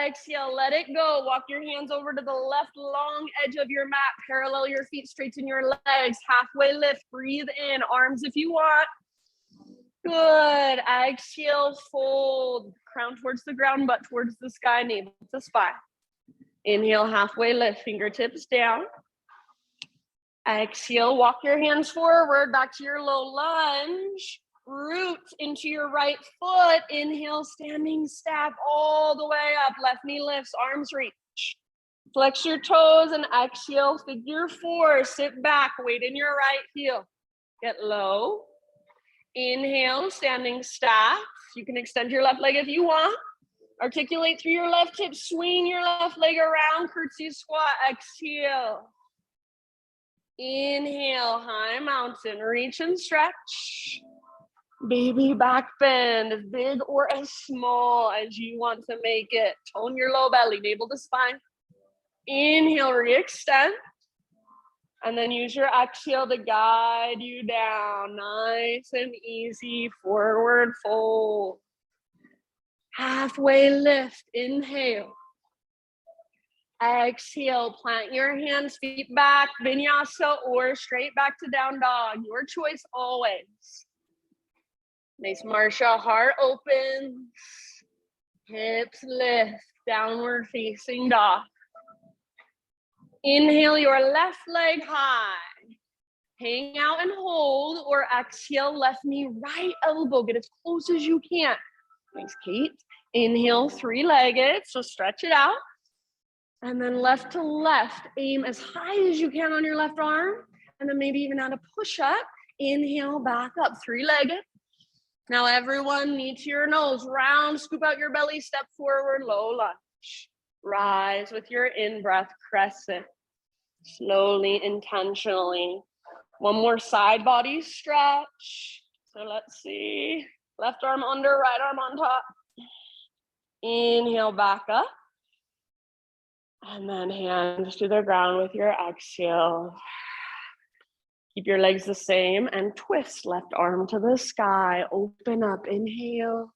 Exhale, let it go. Walk your hands over to the left long edge of your mat. Parallel your feet, straighten your legs. Halfway lift, breathe in. Arms if you want. Good. Exhale, fold. Crown towards the ground, butt towards the sky, navel to spine. Inhale, halfway lift, fingertips down. Exhale, walk your hands forward, back to your low lunge. Root into your right foot. Inhale, standing staff all the way up. Left knee lifts, arms reach. Flex your toes and exhale, figure four. Sit back, weight in your right heel. Get low. Inhale, standing staff. You can extend your left leg if you want. Articulate through your left hip, swing your left leg around, curtsy squat, exhale. Inhale, high mountain, reach and stretch. Baby back bend, as big or as small as you want to make it. Tone your low belly, navel to spine. Inhale, re-extend. And then use your exhale to guide you down. Nice and easy, forward fold. Halfway lift, inhale. Exhale, plant your hands, feet back, vinyasa or straight back to down dog. Your choice always. Nice Marsha, heart opens. Hips lift, downward facing dog. Inhale your left leg high. Hang out and hold, or exhale, left knee, right elbow. Get as close as you can. Nice, Kate. Inhale, three-legged, so stretch it out. And then left to left, aim as high as you can on your left arm. And then maybe even add a push-up. Inhale, back up, three-legged. Now everyone, knee to your nose, round, scoop out your belly, step forward, low lunge. Rise with your in-breath, crescent. Slowly, intentionally. One more side body stretch. So let's see. Left arm under, right arm on top. Inhale, back up. And then hands to the ground with your exhale. Keep your legs the same and twist left arm to the sky. Open up, inhale.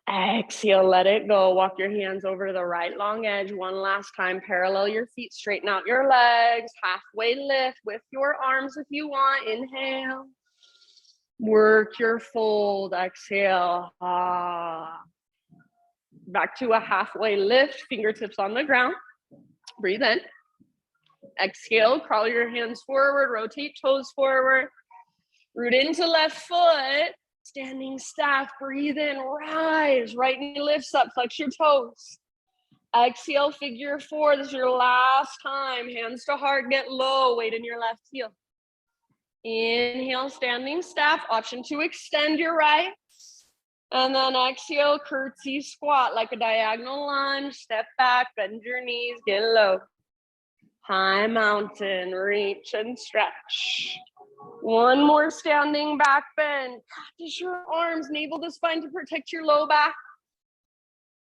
Exhale, let it go. Walk your hands over to the right long edge. One last time, parallel your feet, straighten out your legs. Halfway lift with your arms if you want. Inhale. Work your fold, exhale. Back to a halfway lift, fingertips on the ground. Breathe in. Exhale, crawl your hands forward, rotate toes forward. Root into left foot, standing staff, breathe in, rise. Right knee lifts up, flex your toes. Exhale, figure four, this is your last time. Hands to heart, get low, weight in your left heel. Inhale, standing staff, option to extend your right. And then exhale, curtsy squat, like a diagonal lunge. Step back, bend your knees, get low. High mountain, reach and stretch. One more standing back bend. Practice your arms, navel to spine to protect your low back.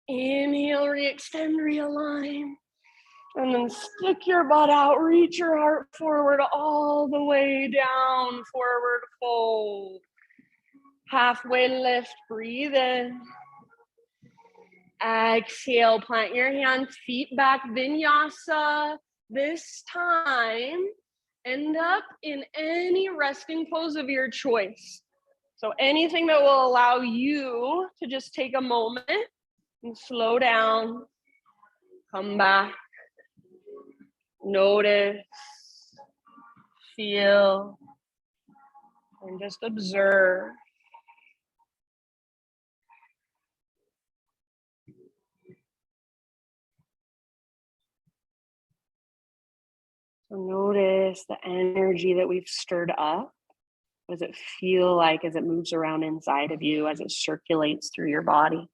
Inhale, re-extend, realign. And then stick your butt out, reach your heart forward all the way down, forward fold. Halfway lift, breathe in. Exhale, plant your hands, feet back, vinyasa. This time, end up in any resting pose of your choice. So anything that will allow you to just take a moment and slow down, come back, notice, feel, and just observe. So notice the energy that we've stirred up. What does it feel like as it moves around inside of you, as it circulates through your body?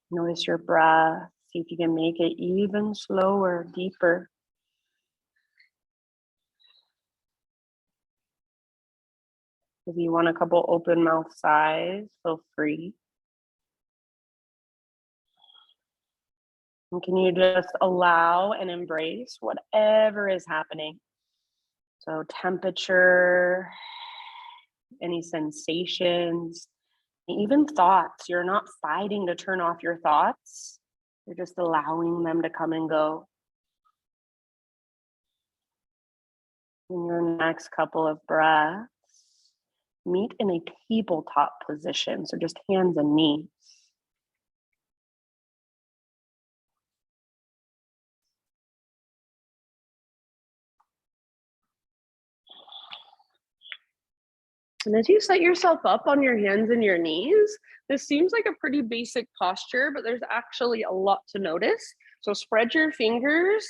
Notice your breath. See if you can make it even slower, deeper. If you want a couple open mouth sighs, feel free. And can you just allow and embrace whatever is happening? So temperature, any sensations, even thoughts. You're not fighting to turn off your thoughts. You're just allowing them to come and go. In your next couple of breaths, meet in a tabletop position. So just hands and knees. And as you set yourself up on your hands and your knees, this seems like a pretty basic posture, but there's actually a lot to notice. So spread your fingers,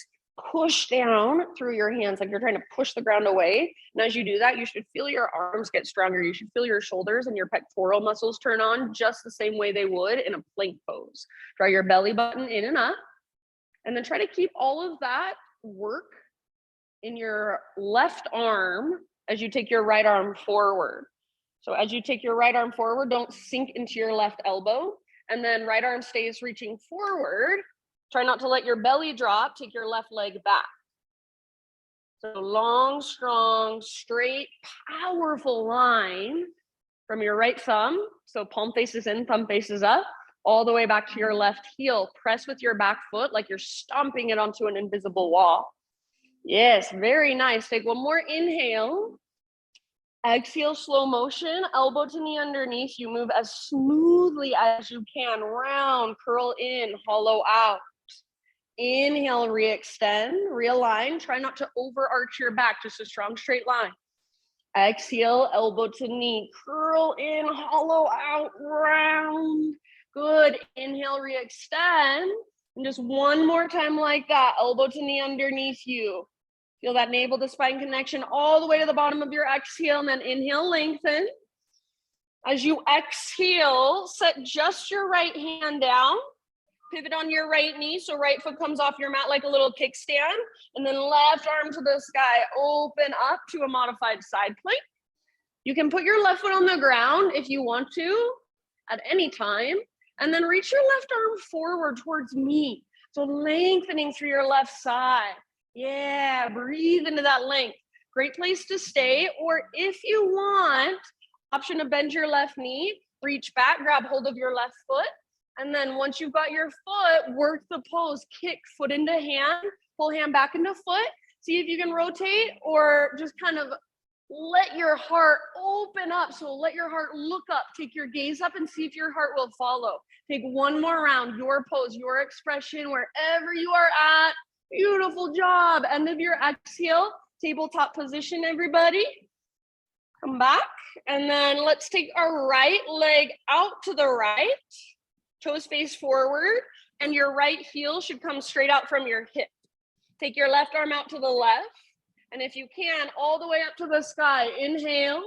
push down through your hands like you're trying to push the ground away. And as you do that, you should feel your arms get stronger. You should feel your shoulders and your pectoral muscles turn on just the same way they would in a plank pose. Draw your belly button in and up, and then try to keep all of that work in your left arm as you take your right arm forward. So as you take your right arm forward, don't sink into your left elbow. And then right arm stays reaching forward. Try not to let your belly drop. Take your left leg back. So long, strong, straight, powerful line from your right thumb. So palm faces in, thumb faces up, all the way back to your left heel. Press with your back foot like you're stomping it onto an invisible wall. Yes, very nice. Take one more inhale. Exhale, slow motion, elbow to knee underneath. You move as smoothly as you can. Round, curl in, hollow out. Inhale, re-extend, realign. Try not to overarch your back, just a strong straight line. Exhale, elbow to knee, curl in, hollow out, round. Good. Inhale, re-extend. And just one more time like that, elbow to knee underneath you. Feel that navel to spine connection all the way to the bottom of your exhale, and then inhale, lengthen. As you exhale, set just your right hand down. Pivot on your right knee, so right foot comes off your mat like a little kickstand, and then left arm to the sky. Open up to a modified side plank. You can put your left foot on the ground if you want to at any time, and then reach your left arm forward towards me. So lengthening through your left side. Yeah, breathe into that length. Great place to stay, or if you want, option to bend your left knee, reach back, grab hold of your left foot, and then once you've got your foot, work the pose, kick foot into hand, pull hand back into foot, see if you can rotate, or just kind of let your heart open up. So let your heart look up, take your gaze up and see if your heart will follow. Take one more round, your pose, your expression, wherever you are at. Beautiful job. End of your exhale, tabletop position, everybody. Come back. And then let's take our right leg out to the right. Toes face forward. And your right heel should come straight out from your hip. Take your left arm out to the left. And if you can, all the way up to the sky. Inhale.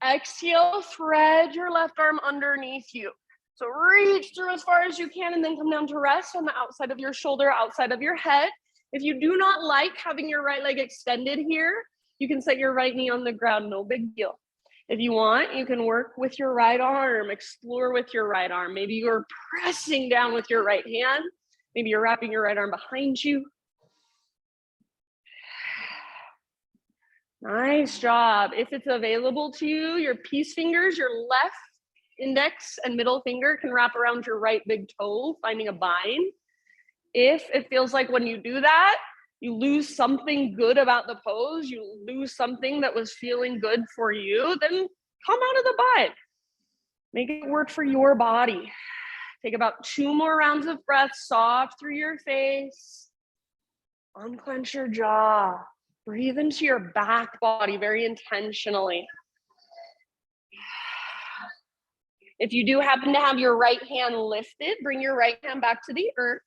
Exhale. Thread your left arm underneath you. So reach through as far as you can and then come down to rest on the outside of your shoulder, outside of your head. If you do not like having your right leg extended here, you can set your right knee on the ground, no big deal. If you want, you can work with your right arm, explore with your right arm. Maybe you're pressing down with your right hand. Maybe you're wrapping your right arm behind you. Nice job. If it's available to you, your peace fingers, your left index and middle finger can wrap around your right big toe, finding a bind. If it feels like when you do that, you lose something good about the pose, you lose something that was feeling good for you, then come out of the bind. Make it work for your body. Take about 2 more rounds of breath, soft through your face. Unclench your jaw. Breathe into your back body very intentionally. If you do happen to have your right hand lifted, bring your right hand back to the earth.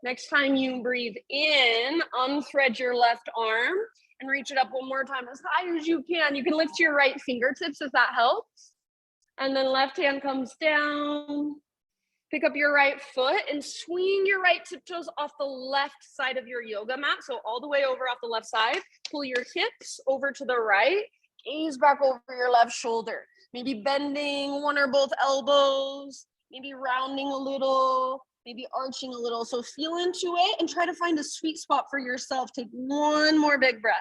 Next time you breathe in, unthread your left arm and reach it up one more time as high as you can. You can lift your right fingertips if that helps. And then left hand comes down. Pick up your right foot and swing your right tiptoes off the left side of your yoga mat. So all the way over off the left side. Pull your hips over to the right. Gaze back over your left shoulder. Maybe bending one or both elbows. Maybe rounding a little. maybe arching a little. So feel into it and try to find a sweet spot for yourself. Take one more big breath.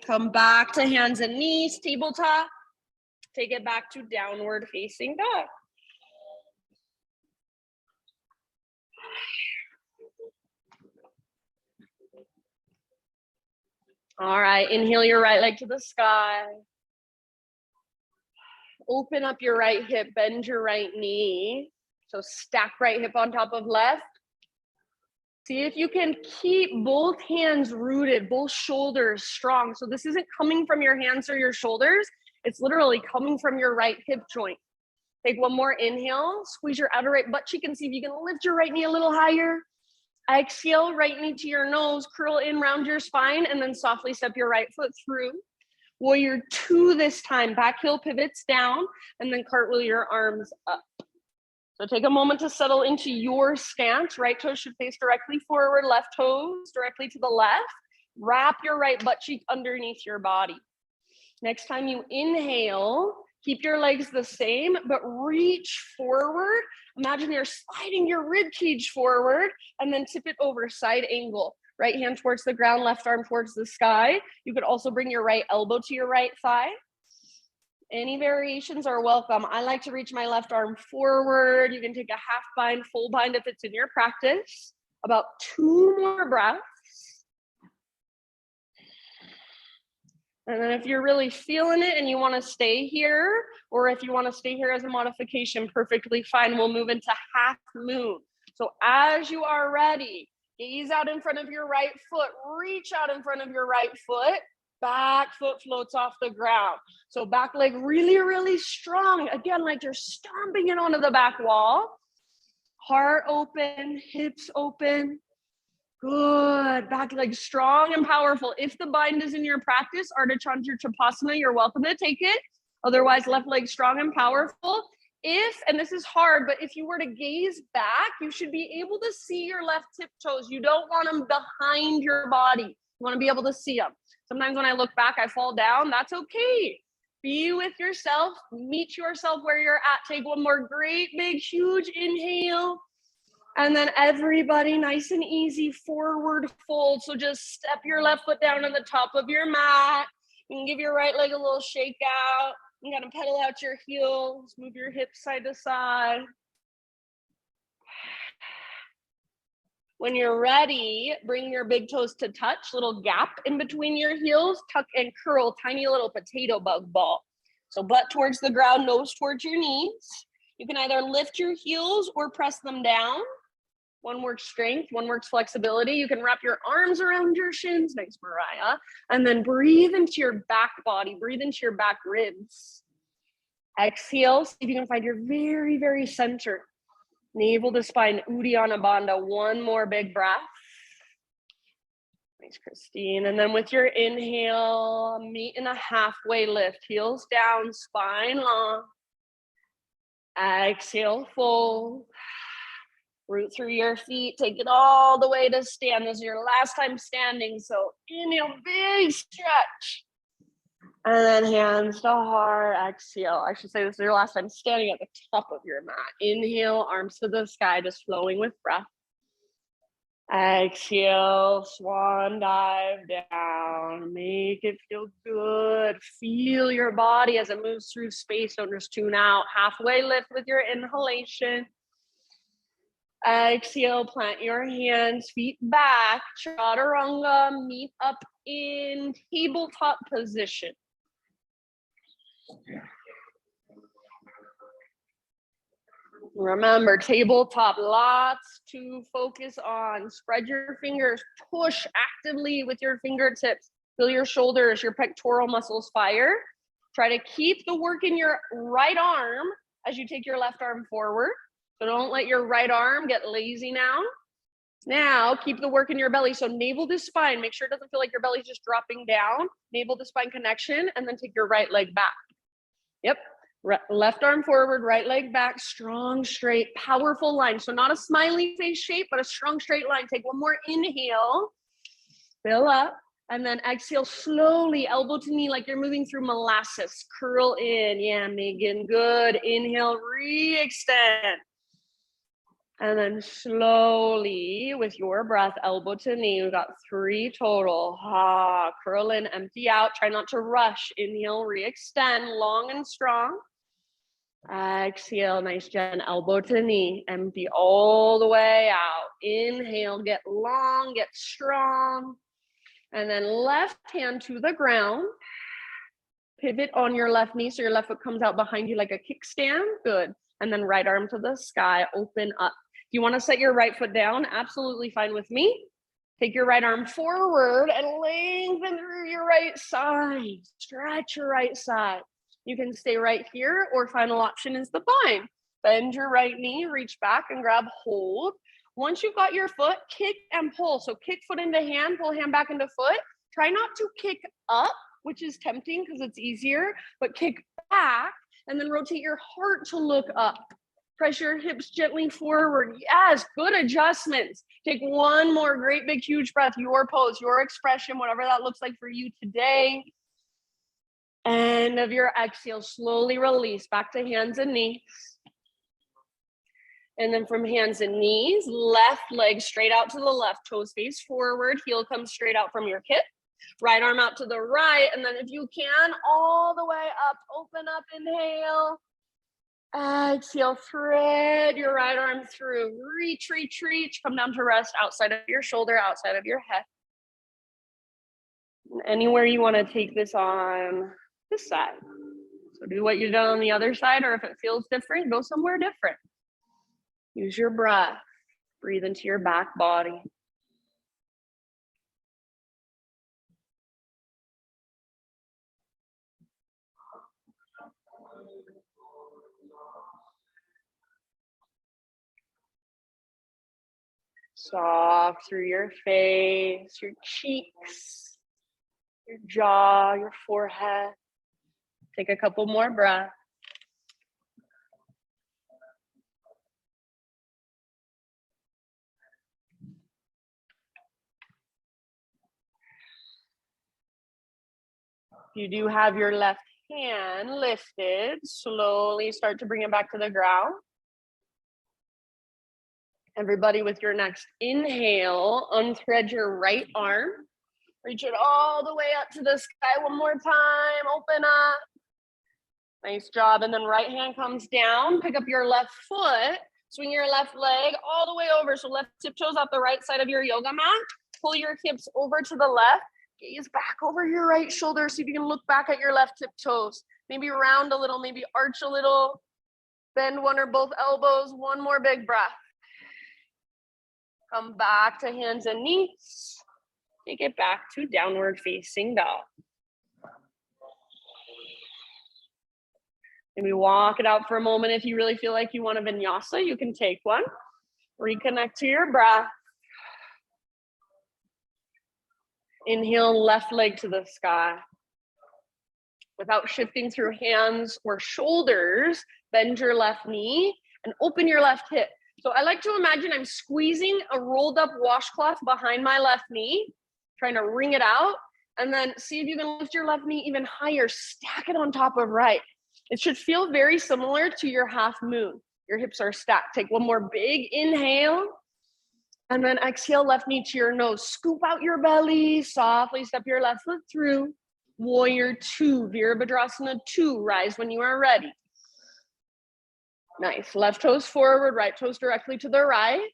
Come back to hands and knees, tabletop. Take it back to downward facing dog. All right, inhale your right leg to the sky. Open up your right hip, bend your right knee. So stack right hip on top of left. See if you can keep both hands rooted, both shoulders strong. So this isn't coming from your hands or your shoulders. It's literally coming from your right hip joint. Take one more inhale, squeeze your outer right butt cheek and see if you can lift your right knee a little higher. Exhale, right knee to your nose, curl in, round your spine, and then softly step your right foot through. Warrior 2 this time, back heel pivots down, and then cartwheel your arms up. So take a moment to settle into your stance. Right toes should face directly forward, left toes directly to the left. Wrap your right butt cheek underneath your body. Next time you inhale, keep your legs the same, but reach forward. Imagine you're sliding your rib cage forward and then tip it over, side angle. Right hand towards the ground, left arm towards the sky. You could also bring your right elbow to your right thigh. Any variations are welcome. I like to reach my left arm forward. You can take a half bind, full bind if it's in your practice. About 2 more breaths. And then if you're really feeling it and you want to stay here, or if you want to stay here as a modification, perfectly fine. We'll move into half moon. So as you are ready, gaze out in front of your right foot, reach out in front of your right foot, back foot floats off the ground. So back leg really, really strong. Again, like you're stomping it onto the back wall. Heart open, hips open. Good. Back leg strong and powerful. If the bind is in your practice, Ardha Chandra Chapasana, you're welcome to take it. Otherwise, left leg strong and powerful. If, and this is hard, but if you were to gaze back, you should be able to see your left tiptoes. You don't want them behind your body. You want to be able to see them. Sometimes when I look back, I fall down. That's okay. Be with yourself. Meet yourself where you're at. Take one more great, big, huge inhale. And then everybody nice and easy, forward fold. So just step your left foot down on the top of your mat. You can give your right leg a little shake out. You gotta pedal out your heels, move your hips side to side. When you're ready, bring your big toes to touch, little gap in between your heels, tuck and curl, tiny little potato bug ball. So butt towards the ground, nose towards your knees. You can either lift your heels or press them down. One works strength, one works flexibility. You can wrap your arms around your shins, nice Mariah, and then breathe into your back body, breathe into your back ribs. Exhale, see if you can find your very, very center. Navel to spine, Uddiyana Bandha. One more big breath. Thanks, Christine. And then with your inhale, meet in a halfway lift. Heels down, spine long. Exhale, fold. Root through your feet. Take it all the way to stand. This is your last time standing. So inhale, big stretch. And then hands to heart. Exhale. I should say this is your last time standing at the top of your mat. Inhale, arms to the sky, just flowing with breath. Exhale, swan dive down. Make it feel good. Feel your body as it moves through space. Don't just tune out. Halfway lift with your inhalation. Exhale, plant your hands, feet back. Chaturanga, meet up in tabletop position. Remember, tabletop, lots to focus on. Spread your fingers, push actively with your fingertips. Feel your shoulders, your pectoral muscles fire. Try to keep the work in your right arm as you take your left arm forward. So don't let your right arm get lazy now. Now, keep the work in your belly. So navel to spine. Make sure it doesn't feel like your belly's just dropping down. Navel to spine connection, and then take your right leg back. Yep. Left arm forward, right leg back, strong, straight, powerful line. So not a smiley face shape, but a strong, straight line. Take one more inhale. Fill up. And then exhale slowly, elbow to knee, like you're moving through molasses. Curl in. Yeah, Megan. Good. Inhale, re-extend. And then slowly, with your breath, elbow to knee, we've got 3 total. Curl in, empty out. Try not to rush. Inhale, re-extend, long and strong. Exhale, nice Jen, elbow to knee, empty all the way out. Inhale, get long, get strong. And then left hand to the ground. Pivot on your left knee so your left foot comes out behind you like a kickstand. Good. And then right arm to the sky, open up. If you want to set your right foot down, absolutely fine with me. Take your right arm forward and lengthen through your right side. Stretch your right side. You can stay right here, or final option is the bind. Bend your right knee, reach back and grab hold. Once you've got your foot, kick and pull. So kick foot into hand, pull hand back into foot. Try not to kick up, which is tempting because it's easier, but kick back and then rotate your heart to look up. Press your hips gently forward. Yes, good adjustments. Take one more great big huge breath, your pose, your expression, whatever that looks like for you today. End of your exhale, slowly release back to hands and knees. And then from hands and knees, left leg straight out to the left, toes face forward, heel comes straight out from your hip. Right arm out to the right, and then if you can, all the way up, open up, inhale. Exhale, thread your right arm through. Reach, reach, reach. Come down to rest outside of your shoulder, outside of your head. And anywhere you want to take this on this side. So do what you've done on the other side, or if it feels different, go somewhere different. Use your breath. Breathe into your back body. Soft through your face, your cheeks, your jaw, your forehead. Take a couple more breaths. You do have your left hand lifted. Slowly start to bring it back to the ground. Everybody, with your next inhale, unthread your right arm. Reach it all the way up to the sky one more time. Open up. Nice job. And then right hand comes down. Pick up your left foot. Swing your left leg all the way over. So left tiptoes off the right side of your yoga mat. Pull your hips over to the left. Gaze back over your right shoulder. See if you can look back at your left tiptoes. Maybe round a little, maybe arch a little. Bend one or both elbows. One more big breath. Come back to hands and knees. Take it back to downward facing dog. Maybe walk it out for a moment. If you really feel like you want a vinyasa, you can take one. Reconnect to your breath. Inhale, left leg to the sky. Without shifting through hands or shoulders, bend your left knee and open your left hip. So I like to imagine I'm squeezing a rolled up washcloth behind my left knee, trying to wring it out, and then see if you can lift your left knee even higher, stack it on top of right. It should feel very similar to your half moon. Your hips are stacked. Take one more big inhale, and then exhale, left knee to your nose. Scoop out your belly, softly step your left foot through. Warrior 2, Virabhadrasana 2, rise when you are ready. Nice, left toes forward, right toes directly to the right.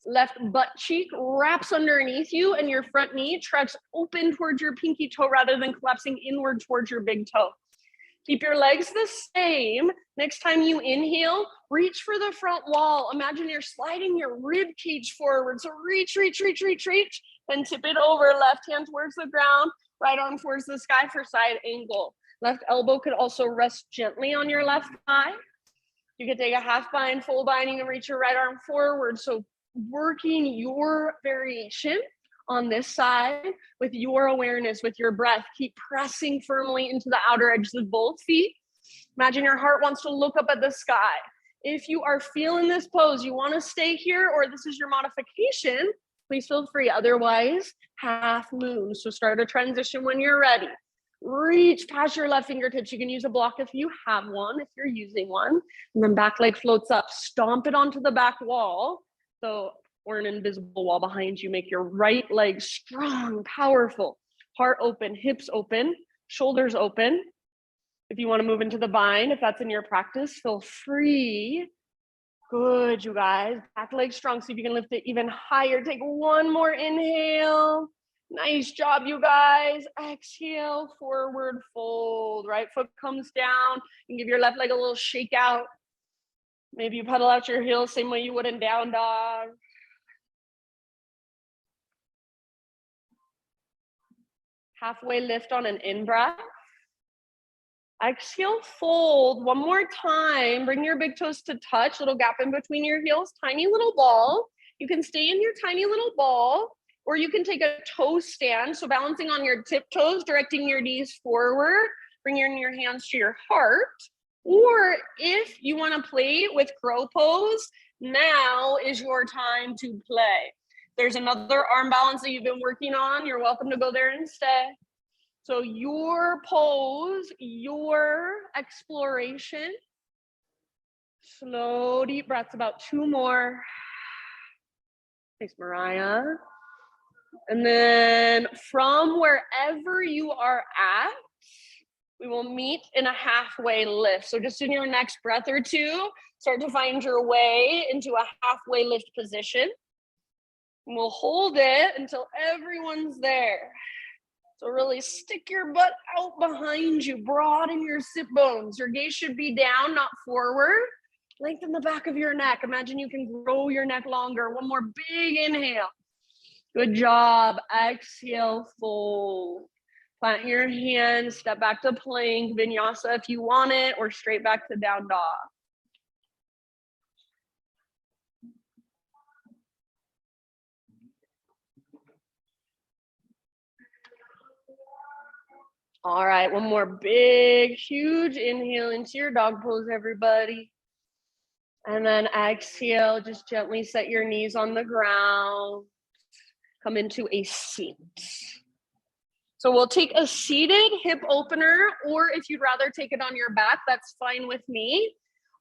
Left butt cheek wraps underneath you and your front knee treads open towards your pinky toe rather than collapsing inward towards your big toe. Keep your legs the same. Next time you inhale, reach for the front wall. Imagine you're sliding your rib cage forward. So reach, reach, reach, reach, reach. Then tip it over, left hand towards the ground, right arm towards the sky for side angle. Left elbow could also rest gently on your left thigh. You can take a half bind, full binding, and reach your right arm forward. So working your variation on this side with your awareness, with your breath. Keep pressing firmly into the outer edges of both feet. Imagine your heart wants to look up at the sky. If you are feeling this pose, you want to stay here, or this is your modification, please feel free. Otherwise, half moon. So start a transition when you're ready. Reach past your left fingertips. You can use a block if you have one, if you're using one. And then back leg floats up. Stomp it onto the back wall. So, or an invisible wall behind you. Make your right leg strong, powerful. Heart open, hips open, shoulders open. If you want to move into the bind, if that's in your practice, feel free. Good, you guys. Back leg strong. See if you can lift it even higher. Take one more inhale. Nice job, you guys. Exhale, forward fold. Right foot comes down. And give your left leg a little shake out. Maybe you pedal out your heels same way you would in down dog. Halfway lift on an in-breath. Exhale, fold one more time. Bring your big toes to touch, little gap in between your heels, tiny little ball. You can stay in your tiny little ball, or you can take a toe stand. So balancing on your tiptoes, directing your knees forward, bringing your hands to your heart. Or if you want to play with crow pose, now is your time to play. There's another arm balance that you've been working on. You're welcome to go there and stay. So your pose, your exploration. Slow, deep breaths, about 2 more. Thanks, Mariah. And then from wherever you are at, we will meet in a halfway lift. So just in your next breath or two, start to find your way into a halfway lift position. And we'll hold it until everyone's there. So really stick your butt out behind you, broaden your sit bones. Your gaze should be down, not forward. Lengthen the back of your neck. Imagine you can grow your neck longer. One more big inhale. Good job. Exhale, fold. Plant your hands, step back to plank, vinyasa if you want it, or straight back to down dog. All right, one more big, huge inhale into your dog pose, everybody. And then exhale, just gently set your knees on the ground. Come into a seat. So we'll take a seated hip opener, or if you'd rather take it on your back, that's fine with me.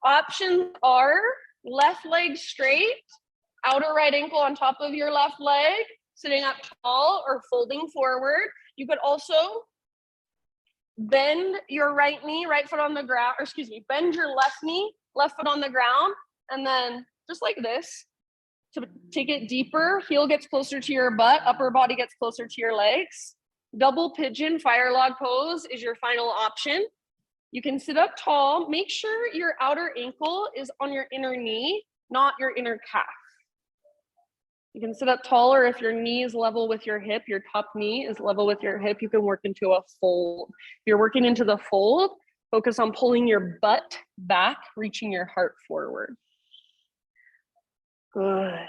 Options are left leg straight, outer right ankle on top of your left leg, sitting up tall or folding forward. You could also bend your right knee, right foot on the ground, or excuse me, bend your left knee, left foot on the ground, and then just like this, to take it deeper, heel gets closer to your butt, upper body gets closer to your legs. Double pigeon fire log pose is your final option. You can sit up tall. Make sure your outer ankle is on your inner knee, not your inner calf. You can sit up taller if your knee is level with your hip, your top knee is level with your hip, you can work into a fold. If you're working into the fold, focus on pulling your butt back, reaching your heart forward. Good.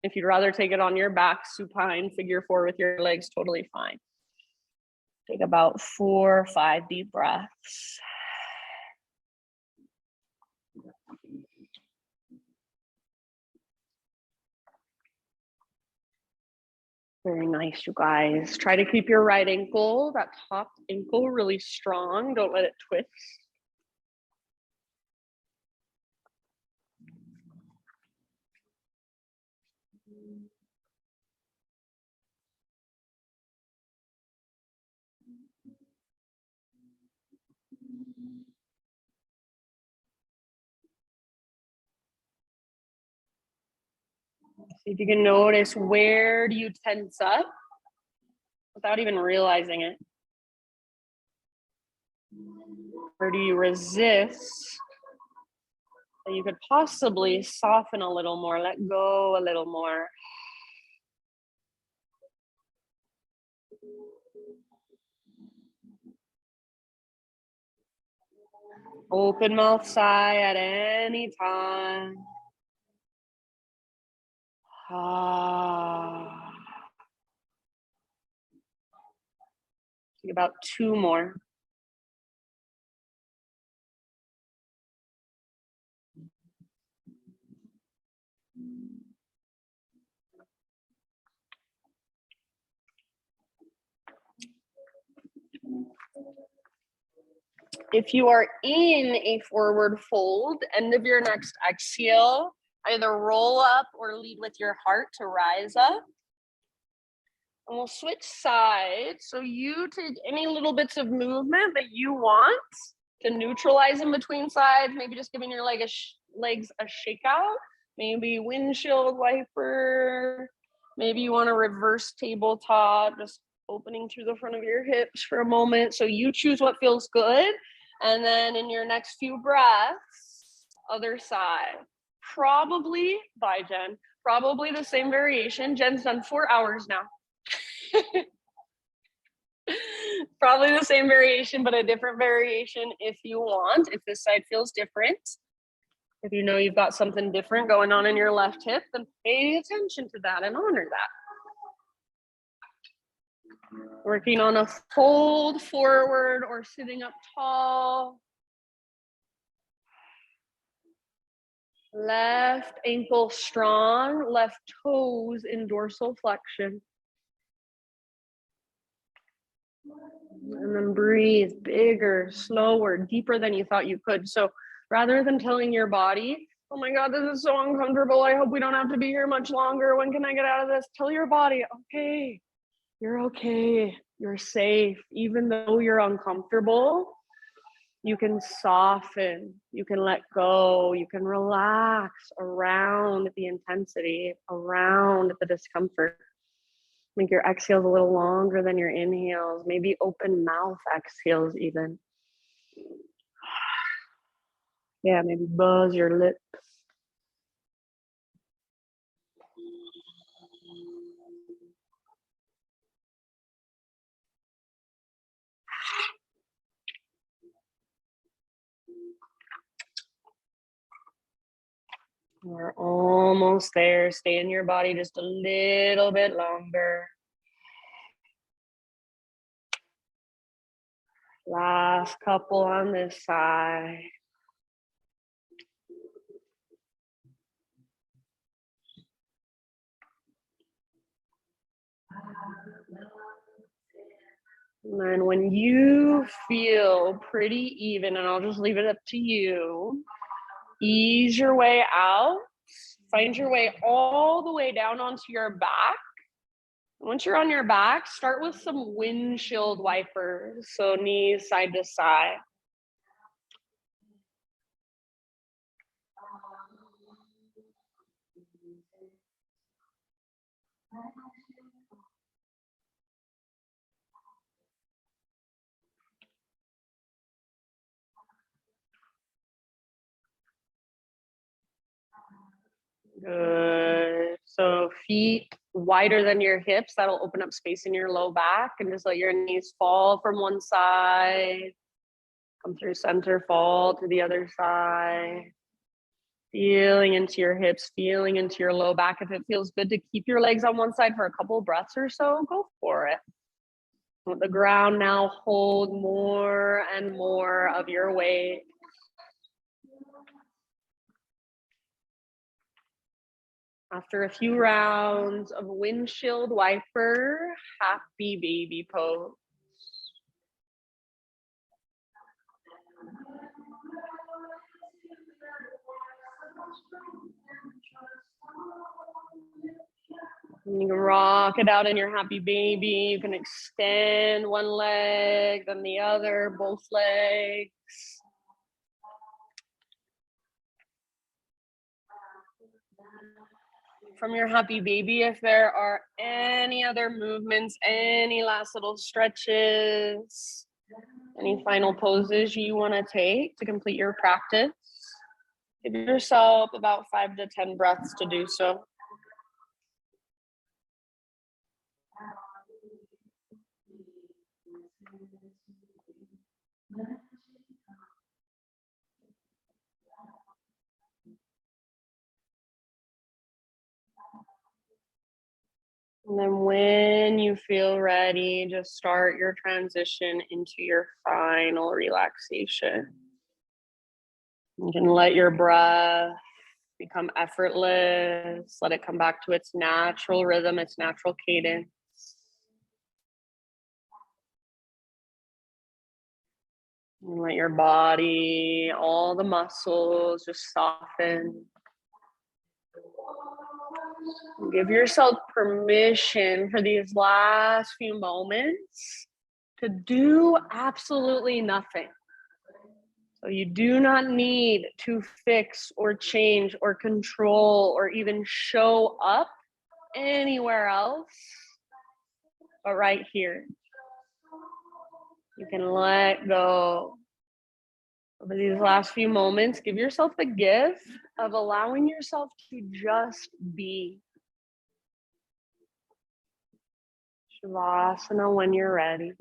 If you'd rather take it on your back, supine, figure 4 with your legs, totally fine. Take about 4 or 5 deep breaths. Very nice, you guys. Try to keep your right ankle, that top ankle, really strong. Don't let it twist. See if you can notice, where do you tense up without even realizing it? Where do you resist that you could possibly soften a little more, let go a little more? Open mouth sigh at any time. Take about 2 more. If you are in a forward fold, end of your next exhale, either roll up or lead with your heart to rise up. And we'll switch sides. So you take any little bits of movement that you want to neutralize in between sides. Maybe just giving your legs a shake out. Maybe windshield wiper. Maybe you want to reverse tabletop, just opening through the front of your hips for a moment. So you choose what feels good. And then in your next few breaths, other side. Probably, bye Jen, probably the same variation. Jen's done 4 hours now. Probably the same variation, but a different variation if you want, if this side feels different. If you know you've got something different going on in your left hip, then pay attention to that and honor that. Working on a fold forward or sitting up tall. Left ankle strong, left toes in dorsal flexion. And then breathe bigger, slower, deeper than you thought you could. So rather than telling your body, oh my God, this is so uncomfortable, I hope we don't have to be here much longer, when can I get out of this? Tell your body, okay, you're safe. Even though you're uncomfortable, you can soften, you can let go, you can relax around the intensity, around the discomfort. Make your exhales a little longer than your inhales, maybe open mouth exhales even. Yeah, maybe buzz your lips. We're almost there. Stay in your body just a little bit longer. Last couple on this side. And then when you feel pretty even, and I'll just leave it up to you, ease your way out. Find your way all the way down onto your back. Once you're on your back, start with some windshield wipers. So knees side to side. Good. So feet wider than your hips. That'll open up space in your low back, and just let your knees fall from one side. Come through center, fall to the other side. Feeling into your hips, feeling into your low back. If it feels good to keep your legs on one side for a couple breaths or so, go for it. Let the ground now hold more and more of your weight. After a few rounds of windshield wiper, happy baby pose. You can rock it out in your happy baby. You can extend one leg, then the other, both legs. From your happy baby, if there are any other movements, any last little stretches, any final poses you want to take to complete your practice, give yourself about 5 to 10 breaths to do so. And then when you feel ready, just start your transition into your final relaxation. You can let your breath become effortless. Let it come back to its natural rhythm, its natural cadence. And let your body, all the muscles just soften. Give yourself permission for these last few moments to do absolutely nothing. So you do not need to fix or change or control or even show up anywhere else, but right here. You can let go. Over these last few moments, give yourself the gift of allowing yourself to just be. Shavasana when you're ready.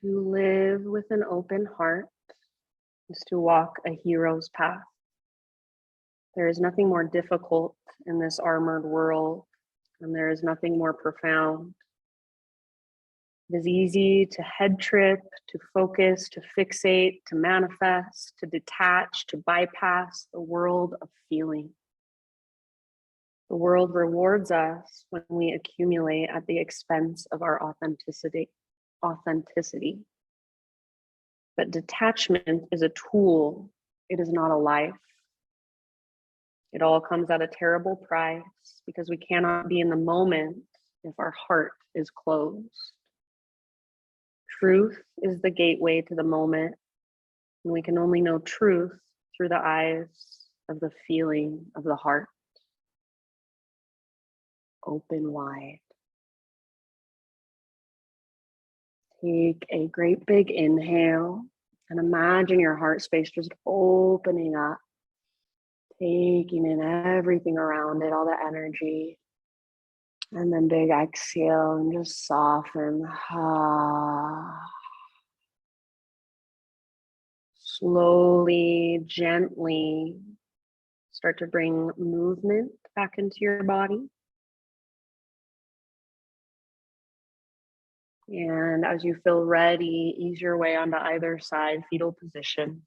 To live with an open heart is to walk a hero's path. There is nothing more difficult in this armored world, and there is nothing more profound. It is easy to head trip, to focus, to fixate, to manifest, to detach, to bypass the world of feeling. The world rewards us when we accumulate at the expense of our authenticity. But detachment is a tool, it is not a life. It all comes at a terrible price because we cannot be in the moment if our heart is closed. Truth is the gateway to the moment, and we can only know truth through the eyes of the feeling of the heart. Open wide. Take a great big inhale and imagine your heart space just opening up, taking in everything around it, all the energy. And then big exhale and just soften. Slowly, gently start to bring movement back into your body. And as you feel ready, ease your way onto either side, fetal position.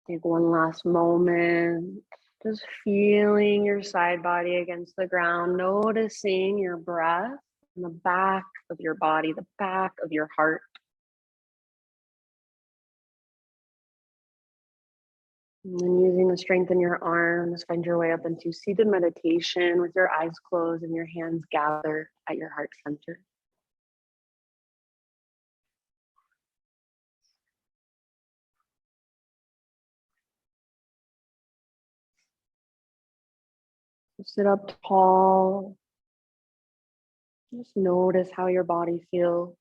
Take one last moment, just feeling your side body against the ground, noticing your breath in the back of your body, the back of your heart. And then using the strength in your arms, find your way up into seated meditation with your eyes closed and your hands gathered at your heart center. Sit up tall. Just notice how your body feels.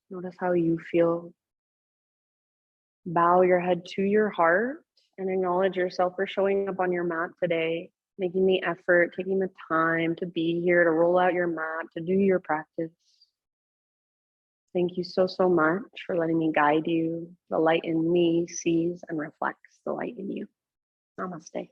Notice how you feel. Bow your head to your heart and acknowledge yourself for showing up on your mat today, making the effort, taking the time to be here, to roll out your mat, to do your practice. Thank you so, so much for letting me guide you. The light in me sees and reflects the light in you. Namaste.